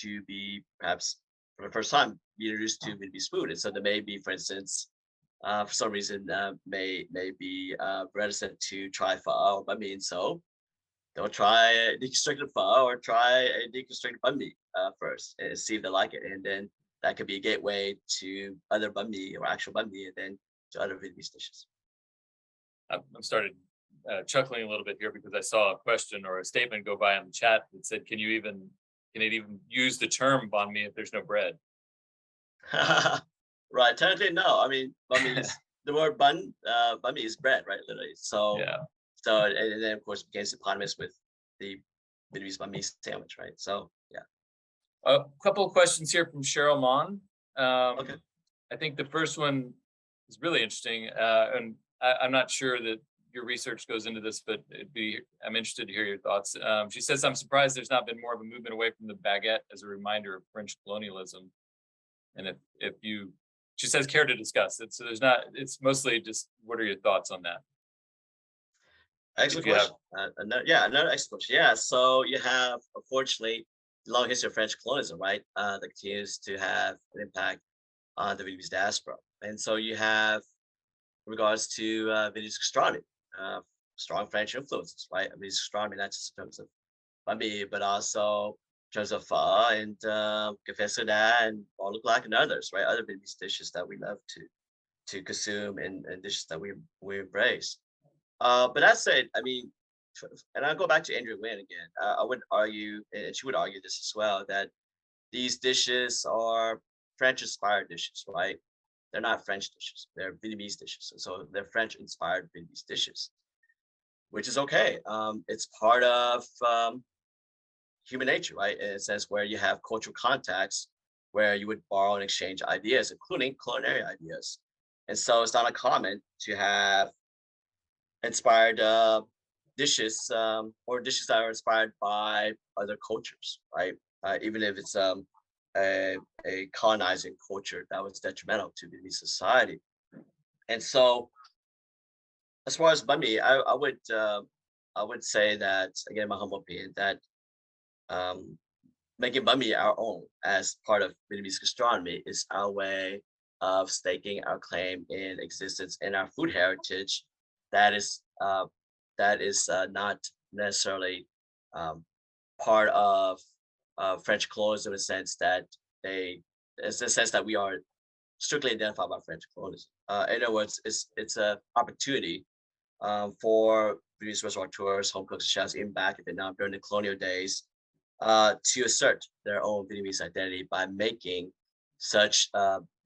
to be perhaps for the first time be introduced to Vietnamese food. And so there may be, for instance, for some reason, may be reticent to try pho or banh mi, and so they'll try a deconstructed pho or try a deconstructed banh mi first and see if they like it, and then that could be a gateway to other banh mi or actual banh mi, and then to other Vietnamese dishes. I'm started chuckling a little bit here because I saw a question or a statement go by on the chat that said, "Can it even use the term banh mi if there's no bread?" Right. Technically, no. I mean, banh mi is the word banh mi is bread, right? Literally. So Yeah. so and then of course it became synonymous with the Vietnamese banh mi sandwich, right? So yeah. A couple of questions here from Cheryl Mon. Okay. I think the first one is really interesting, and I'm not sure that your research goes into this, but I'm interested to hear your thoughts. She says, "I'm surprised there's not been more of a movement away from the baguette as a reminder of French colonialism." And she says, care to discuss it. So it's mostly just, what are your thoughts on that? Excellent If you have, question. Another excellent question. Yeah. So you have, unfortunately, a long history of French colonialism, right? That continues to have an impact on the Vietnamese diaspora. And so you have, in regards to Vietnamese gastronomy, strong French influences, right? I mean, gastronomy, not just in terms of banh mi, but also in terms of pho and café soda and bol black and others, right? Other Vietnamese dishes that we love to consume, and dishes that we embrace. But that said, I mean, and I'll go back to Andrew Nguyen again. I would argue, and she would argue this as well, that these dishes are French-inspired dishes, right? They're not French dishes; they're Vietnamese dishes. So they're French-inspired Vietnamese dishes, which is okay. It's part of human nature, right? In a sense where you have cultural contacts where you would borrow and exchange ideas, including culinary ideas. And so it's not uncommon to have inspired dishes or dishes that are inspired by other cultures, right? Even if it's a colonizing culture that was detrimental to Vietnamese society. And so, as far as banh mi, I would say that, again, my humble opinion, that um, making banh mi our own as part of Vietnamese gastronomy is our way of staking our claim in existence in our food heritage. That is not necessarily um, part of French colonialism in the sense that it's the sense that we are strictly identified by French colonialism. In other words, it's a opportunity for Vietnamese restaurateurs, home cooks, chefs, even back in Vietnam during the colonial days, to assert their own Vietnamese identity by making such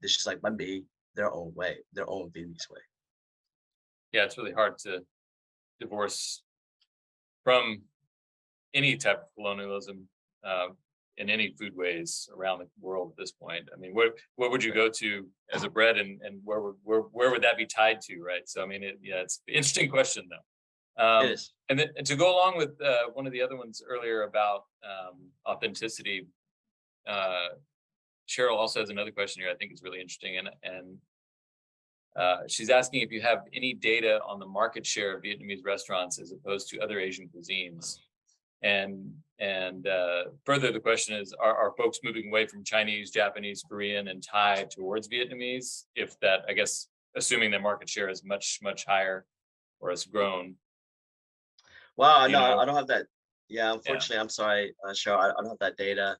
dishes like bánh mì their own way, their own Vietnamese way. Yeah, it's really hard to divorce from any type of colonialism uh, in any foodways around the world at this point. I mean, what would you go to as a bread, and where would that be tied to, right? So I mean, yeah, it's an interesting question though. It is. And then and to go along with one of the other ones earlier about authenticity, uh, Cheryl also has another question here I think is really interesting, and she's asking if you have any data on the market share of Vietnamese restaurants as opposed to other Asian cuisines. And further, the question is: Are folks moving away from Chinese, Japanese, Korean, and Thai towards Vietnamese? If that, I guess, assuming that market share is much higher or has grown, Wow, you no, I know? don't have that. Yeah, Yeah, unfortunately, I'm sorry, Cheryl, I don't have that data.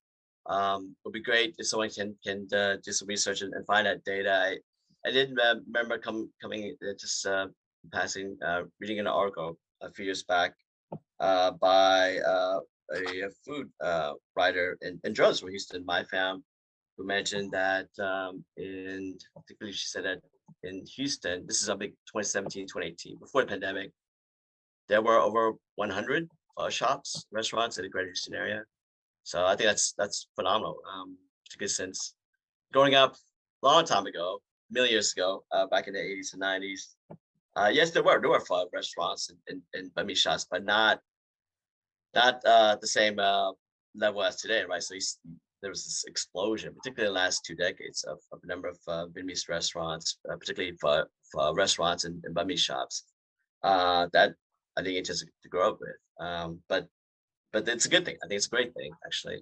It'd be great if someone can do some research and find that data. I did remember coming just passing reading an article a few years back by a food writer in Jonesboro, Houston, my fam, who mentioned that I think believe she said that in Houston, this is a big 2017, 2018, before the pandemic, there were over 100 shops, restaurants in the Greater Houston area. So I think that's phenomenal. Particularly since growing up a long time ago, a million years ago, back in the 80s and 90s. Yes, there were restaurants and banh mi shops, but not the same level as today, right? So there was this explosion, particularly in the last 2 decades, of a number of Vietnamese restaurants, particularly for restaurants and banh mi shops. That I think it just to grow up with. But it's a good thing. I think it's a great thing actually.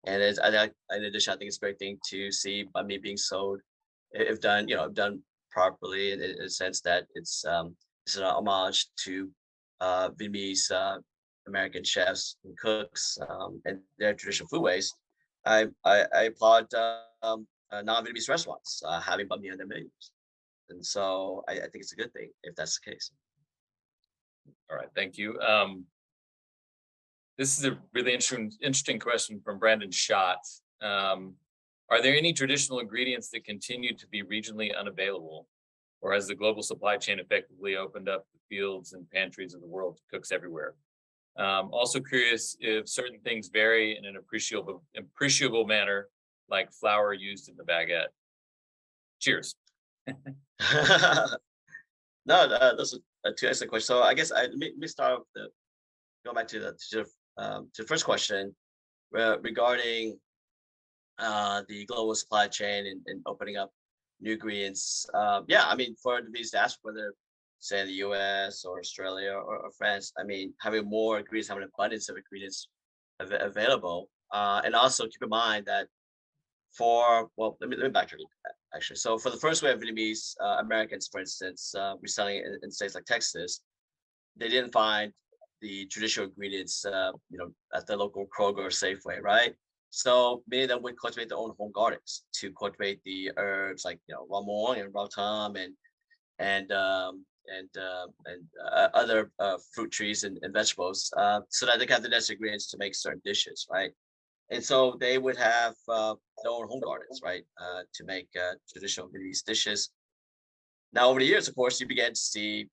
And in addition, I think it's a great thing to see banh mi being sold, if done, done properly, in a sense that it's an homage to Vietnamese American chefs and cooks and their traditional foodways. I applaud non-Vietnamese restaurants having banh mi on their menus, and so I think it's a good thing if that's the case. all right, thank you. This is a really interesting question from Brandon Schott. Are there any traditional ingredients that continue to be regionally unavailable, or has the global supply chain effectively opened up the fields and pantries of the world to cooks everywhere? Also curious if certain things vary in an appreciable manner, like flour used in the baguette. Cheers. No, those are two excellent questions. So I guess let me start with go back to the first question regarding the global supply chain and opening up new ingredients. Yeah, I mean, for the Vietnamese diaspora, whether say in the U.S. or Australia or France, I mean, having more ingredients, having an abundance of ingredients available, and also keep in mind that let me backtrack a little bit, actually. So for the first wave of Vietnamese Americans, for instance, reselling in states like Texas, they didn't find the traditional ingredients, at the local Kroger or Safeway, right? So many of them would cultivate their own home gardens to cultivate the herbs like ramon and ratam and other fruit trees and vegetables, so that they can have the necessary ingredients to make certain dishes, right? And so they would have their own home gardens, right, to make traditional Vietnamese dishes. Now, over the years, of course, you began to see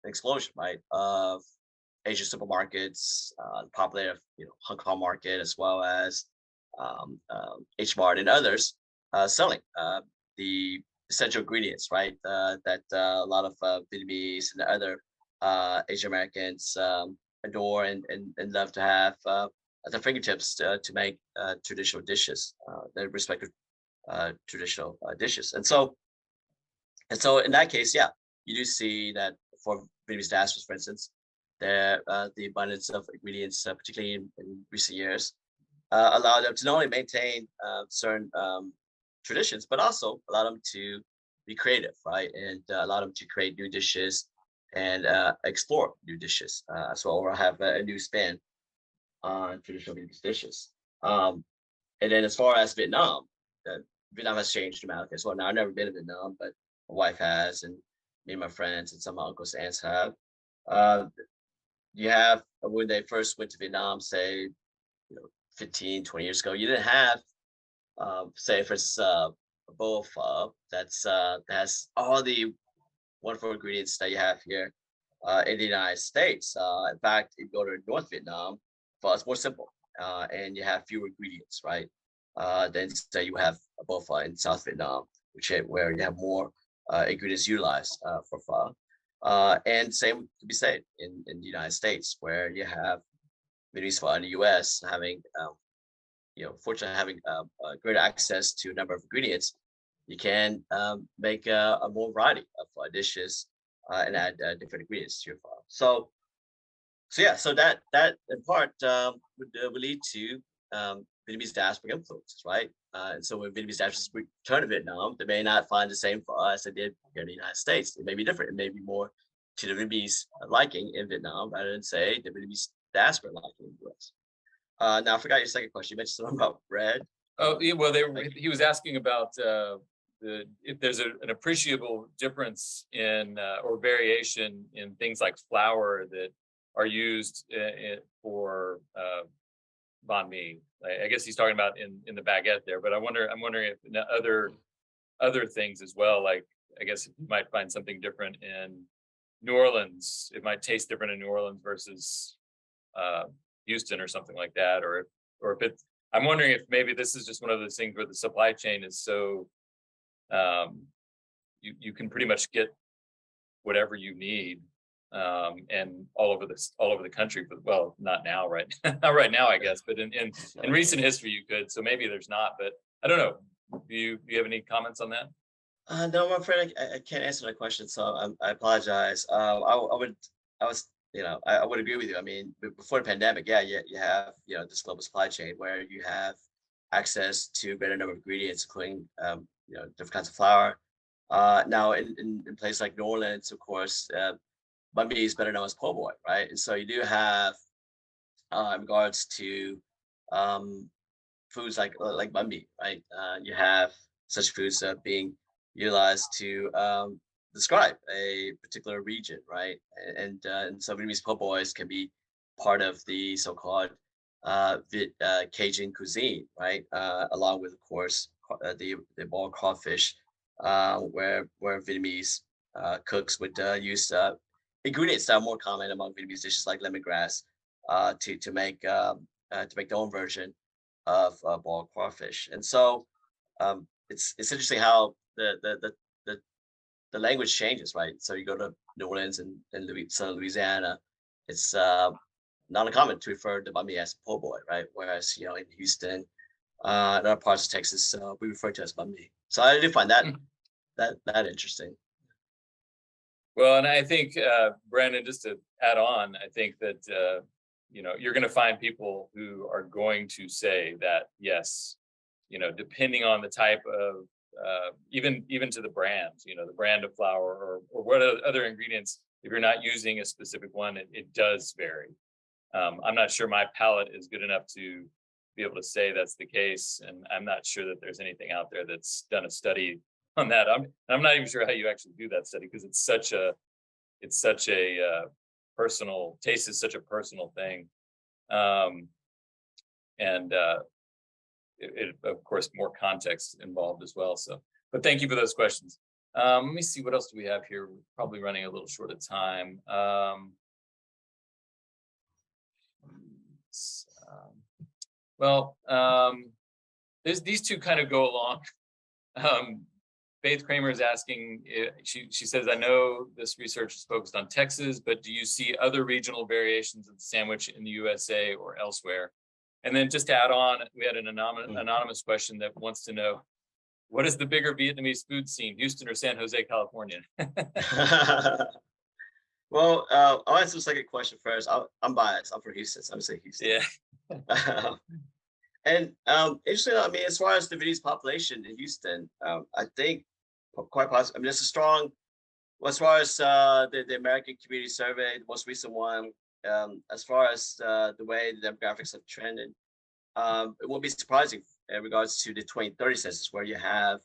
an explosion, right, of Asian supermarkets, the popular, Hong Kong market, as well as H Mart and others selling the essential ingredients, right, that a lot of Vietnamese and other Asian Americans adore and love to have at their fingertips to make traditional dishes, their respective traditional dishes. And so in that case, yeah, you do see that for Vietnamese diasporas, for instance, the abundance of ingredients, particularly in recent years, allow them to not only maintain certain traditions, but also allow them to be creative, right? And allow them to create new dishes and explore new dishes as well, or have a new spin on traditional Vietnamese dishes. Um, and then as far as Vietnam, uh, Vietnam has changed dramatically as well. Now, I've never been to Vietnam, but my wife has, and me and my friends and some of my uncles and aunts have. Uh, you have when they first went to Vietnam, say, 15, 20 years ago, you didn't have, say, for instance, a bowl of pho that has all the wonderful ingredients that you have here in the United States. In fact, if you go to North Vietnam, pho is more simple and you have fewer ingredients, right? Than say you have a bowl of pho in South Vietnam, where you have more ingredients utilized for pho. And same to be said in the United States, where you have Vietnamese pho in the U.S. having fortunately having greater access to a number of ingredients, you can make a more variety of dishes and add different ingredients to your pho. So that in part would lead to Vietnamese diasporic influences, right? And so when Vietnamese diasporas return to Vietnam, they may not find the same pho as they did here in the United States. It may be different. It may be more to the Vietnamese liking in Vietnam rather than say the Vietnamese diaspora liking in the US. Now I forgot your second question. You mentioned something about bread. Oh, yeah, well, Like, he was asking about if there's an appreciable difference in or variation in things like flour that are used for banh mi. I guess he's talking about in the baguette there, but I'm wondering if in other things as well. Like, I guess you might find something different in New Orleans. It might taste different in New Orleans versus uh, Houston or something like that, or if it's. I'm wondering if maybe this is just one of those things where the supply chain is so um, you can pretty much get whatever you need and all over the country. But well, not now, right? Not right now, I guess. But in recent history, you could. So maybe there's not. But I don't know. Do you have any comments on that? no, I'm afraid I can't answer that question, so I apologize. I was, I would agree with you. I mean, before the pandemic, yeah, you have, this global supply chain where you have access to a greater number of ingredients, including, different kinds of flour. Now, in places like New Orleans, of course, banh mi is better known as po' boy, right? And so you do have, in regards to um, foods like banh mi, right? You have such foods being utilized to describe a particular region, right? And so Vietnamese po' boys can be part of the so-called Cajun cuisine, right? Along with, of course, the boiled crawfish, where Vietnamese cooks would use ingredients that are more common among Vietnamese dishes like lemongrass to make their own version of boiled crawfish. And so it's interesting how the language changes, right? So you go to New Orleans and Southern Louisiana, it's not uncommon to refer to banh mi as po' boy, right? Whereas in Houston, and other parts of Texas, we refer to it as banh mi. So I do find that interesting. Well, and I think Brandon, just to add on, I think that you're going to find people who are going to say that yes, depending on the type of even to the brand, the brand of flour or what other ingredients, if you're not using a specific one, it does vary. I'm not sure my palate is good enough to be able to say that's the case, and I'm not sure that there's anything out there that's done a study on that. I'm not even sure how you actually do that study because it's such a personal taste is such a personal thing, and it of course more context involved as well. So, but thank you for those questions. Let me see what else do we have here. We're probably running a little short of time. Well, these two kind of go along. Faith Kramer is asking, she says, I know this research is focused on Texas, but do you see other regional variations of the sandwich in the USA or elsewhere? And then just to add on, we had an anonymous question that wants to know, what is the bigger Vietnamese food scene, Houston or San Jose, California? Well, I'll answer the second question first. I'm biased. I'm from Houston, so I'm gonna say Houston. Yeah. And interesting. I mean, as far as the Vietnamese population in Houston, I think quite possible. I mean, there's a strong. Well, as far as the American Community Survey, the most recent one, as far as the way the demographics have trended, it won't be surprising in regards to the 2030 census, where you have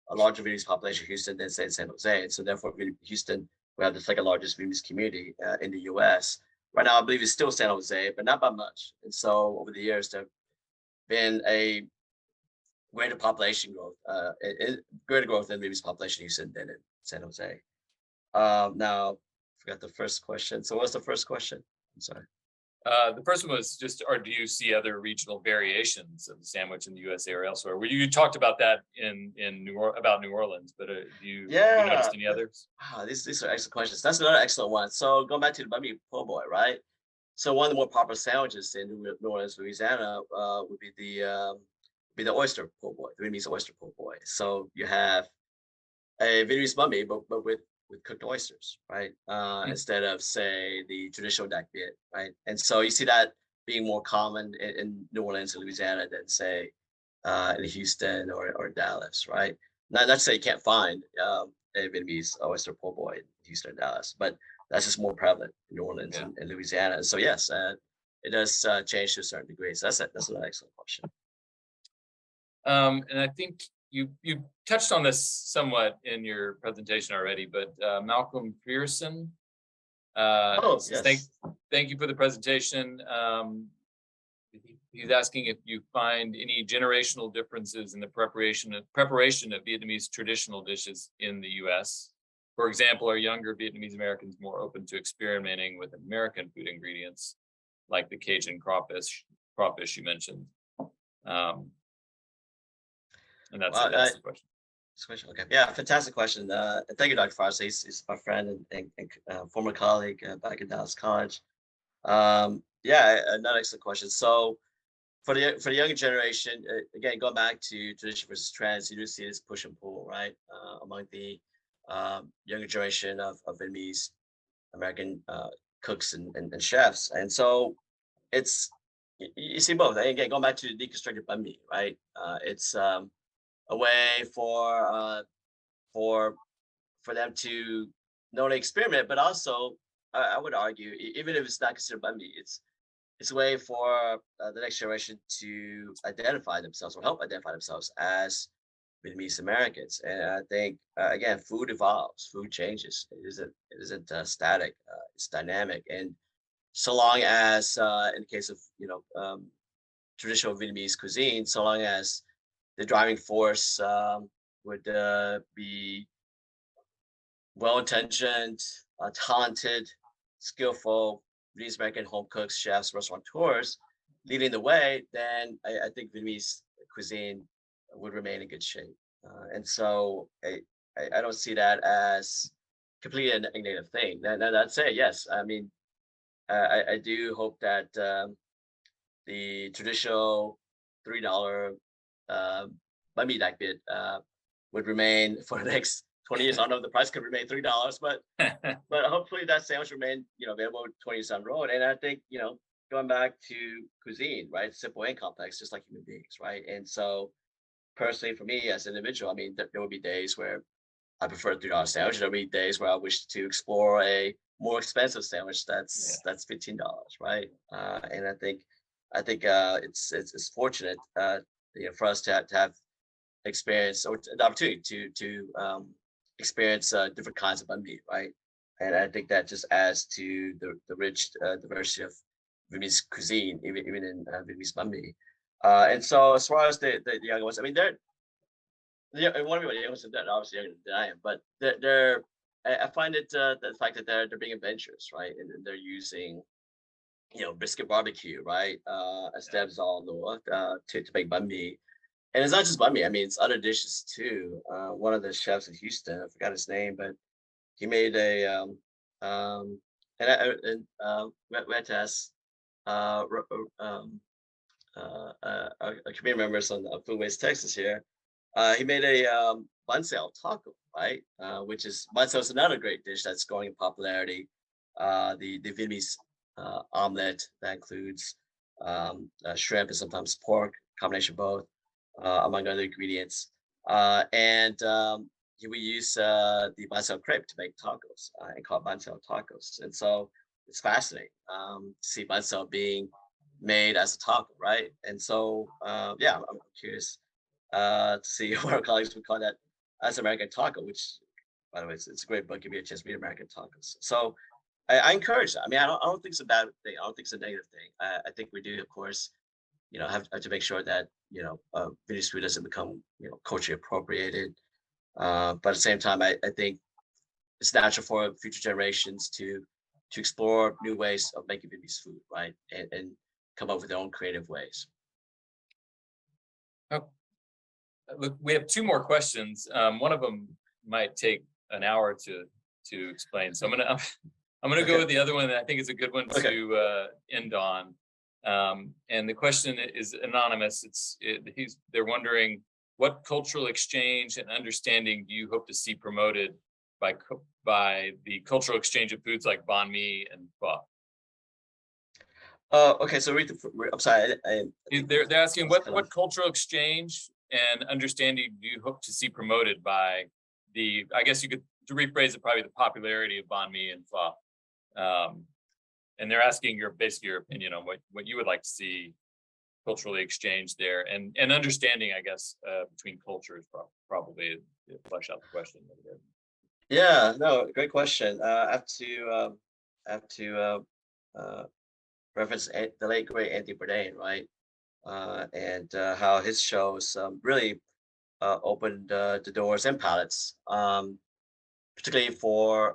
a larger Vietnamese population in Houston than say San Jose, and so therefore Houston will have the second largest Vietnamese community in the U.S. Right now, I believe it's still San Jose, but not by much. And so over the years, there have been a greater population growth, greater growth in Vietnamese population in Houston than in San Jose. Now, I forgot the first question. So what's the first question? I'm sorry. The first one was just, or do you see other regional variations of the sandwich in the USA or elsewhere? Well, you talked about that in about New Orleans, but have you noticed any others? These are excellent questions. That's another excellent one. So going back to the Bánh Mì po' boy, right? So one of the more popular sandwiches in New Orleans, Louisiana, would be the oyster po' boy, the Vietnamese oyster po' boy. So you have a Vietnamese bánh mì, but with cooked oysters, right? Instead of say the traditional dak viet, right? And so you see that being more common in New Orleans and Louisiana than say in Houston or Dallas, right? Not to say you can't find a Vietnamese oyster po' boy in Houston or Dallas, but that's just more prevalent in New Orleans and Louisiana. And so yes, it does change to a certain degree. So that's an excellent question. And I think you touched on this somewhat in your presentation already, but Malcolm Pearson yes. Thank you for the presentation. He's asking if you find any generational differences in the preparation of Vietnamese traditional dishes in the U.S. For example, are younger Vietnamese Americans more open to experimenting with American food ingredients, like the Cajun crawfish you mentioned? And that's the question. Okay. Yeah, fantastic question. Thank you, Dr. Farsi. He's my friend and former colleague back at Dallas College. Yeah, another excellent question. So for the younger generation, again, going back to tradition versus trends, you do see this push and pull, right, among the younger generation of Vietnamese American cooks and chefs. And so it's, you see both. Again, going back to the deconstructed bánh mì, right? It's a way for them to not only experiment, but also I would argue, even if it's not considered bánh mì, it's a way for the next generation to identify themselves or help identify themselves as Vietnamese Americans. And I think again, food evolves, food changes. It isn't static. It's dynamic. And so long as, in the case of traditional Vietnamese cuisine, so long as the driving force would be well-intentioned, talented, skillful Vietnamese American home cooks, chefs, restaurateurs leading the way, then I think Vietnamese cuisine would remain in good shape. And so I don't see that as completely a negative thing. That said, yes, I mean, I do hope that the traditional $3 bánh mì dak viet would remain for the next 20 years. I don't know if the price could remain $3, but hopefully that sandwich remain available 20 years down the road. And I think going back to cuisine, right, simple and complex, just like human beings, right. And so personally, for me as an individual, I mean, there would be days where I prefer a $3 sandwich. There'll be days where I wish to explore a more expensive sandwich that's $15, right. And I think it's fortunate for us to have experience or the opportunity to experience different kinds of bánh mì, right? And I think that just adds to the rich diversity of Vietnamese cuisine, even in Vietnamese bánh mì. And so as far as the younger ones, I mean, one of the younger ones, they're obviously younger than I am, but I find it the fact that they're being adventurous, right? And they're using brisket barbecue, right? As Deb's all know, to make bánh mì. And it's not just banh mi. I mean, it's other dishes too. One of the chefs in Houston, I forgot his name, but he made a we had to ask our community members on Foodways, Texas here. He made a bun taco, right? Which is bun is another great dish that's growing in popularity. The Vietnamese omelet that includes shrimp and sometimes pork, combination of both, among other ingredients. We use the bun crepe to make tacos and call it bun tacos. And so it's fascinating to see bun being made as a taco, right? And so, yeah, I'm curious to see what our colleagues would call that as American taco, which, by the way, it's a great book. Give me a chance to read American tacos. So I encourage that. I mean, I don't think it's a bad thing. I don't think it's a negative thing. I think we do, of course, have to make sure that, Vietnamese food doesn't become, culturally appropriated. But at the same time, I think it's natural for future generations to explore new ways of making Vietnamese food, right? And come up with their own creative ways. Oh, look, we have two more questions. One of them might take an hour to explain. So I'm gonna go Okay. with the other one that I think is a good one Okay. to end on. And the question is anonymous. They're wondering, what cultural exchange and understanding do you hope to see promoted by the cultural exchange of foods like banh mi and pho? Okay, so I'm sorry. They're asking was cut what off. cultural exchange and understanding do you hope to see promoted by the, I guess you could, to rephrase it, probably the popularity of banh mi and pho. And they're asking basically your opinion on what you would like to see culturally exchanged there, and understanding, I guess, between cultures, probably to flesh out the question a little bit. Yeah, no, great question. I have to uh, reference the late great Andy Bourdain, right? And how his shows really opened the doors and palettes, particularly for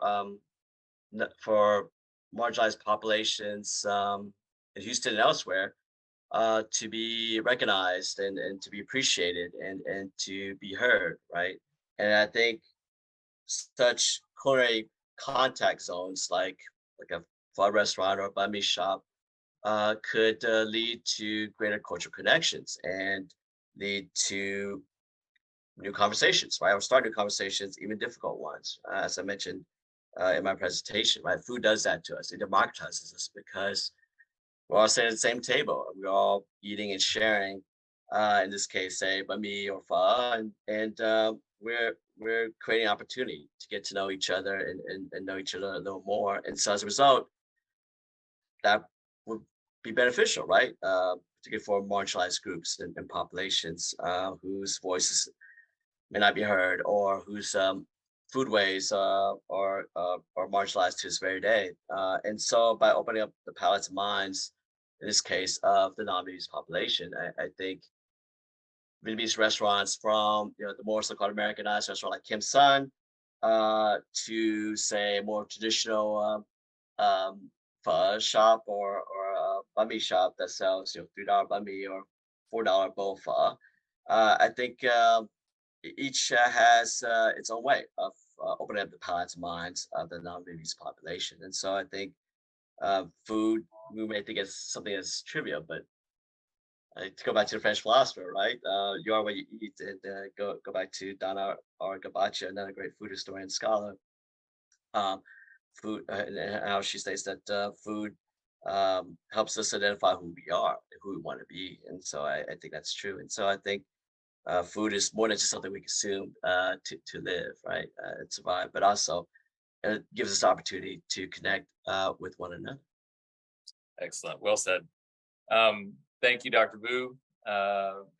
marginalized populations in Houston and elsewhere, to be recognized and to be appreciated and to be heard, right? And I think such culinary contact zones like a pho restaurant or a banh mi shop could lead to greater cultural connections and lead to new conversations, right? Or start new conversations, even difficult ones. As I mentioned in my presentation, right? Food does that to us. It democratizes us because we're all sitting at the same table. We're all eating and sharing. In this case, say banh mi or pho, and we're creating opportunity to get to know each other and know each other a little more. And so as a result, that would be beneficial, right? Particularly for marginalized groups and populations whose voices may not be heard or whose foodways are marginalized to this very day. And so by opening up the palates and minds, in this case of the non-Vietnamese population, I think Vietnamese restaurants from the more so-called Americanized restaurant like Kim Sun to say a more traditional pho shop or a banh mi shop that sells $3 banh mi or $4 bowl pho. I think each has its own way of opening up the palates and minds of the non-Vietnamese population. And so I think food, we may think it's something that's trivial, but to go back to the French philosopher, right? You are what you eat, and go back to Donna R. Gabacha, another great food historian scholar. Um, food, and how she states that food helps us identify who we are and who we want to be, and so I think that's true. And so I think food is more than just something we consume to live, right, and survive, but also it gives us the opportunity to connect with one another. Excellent, well said. Thank you, Dr. Vu.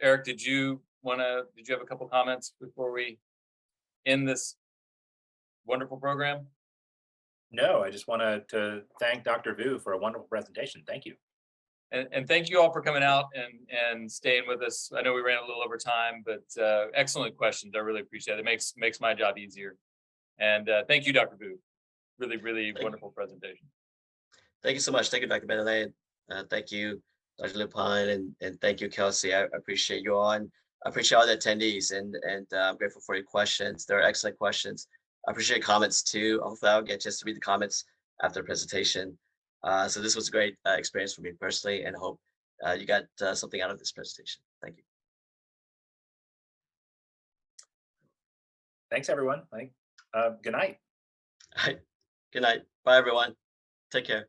Eric, did you have a couple comments before we end this wonderful program? No, I just wanted to thank Dr. Vu for a wonderful presentation. Thank you. And thank you all for coming out and staying with us. I know we ran a little over time, but excellent questions. I really appreciate it. It makes my job easier. And thank you, Dr. Vu. Really wonderful presentation. Thank you so much. Thank you, Dr. Benelay. Thank you, Dr. Lupine, and thank you, Kelsey. I appreciate you all. And I appreciate all the attendees and I'm grateful for your questions. They're excellent questions. I appreciate comments too. Hopefully I'll get a chance to read the comments after the presentation. So this was a great experience for me personally, and hope you got something out of this presentation. Thank you. Thanks, everyone. Good night. All right. Good night. Bye, everyone. Take care.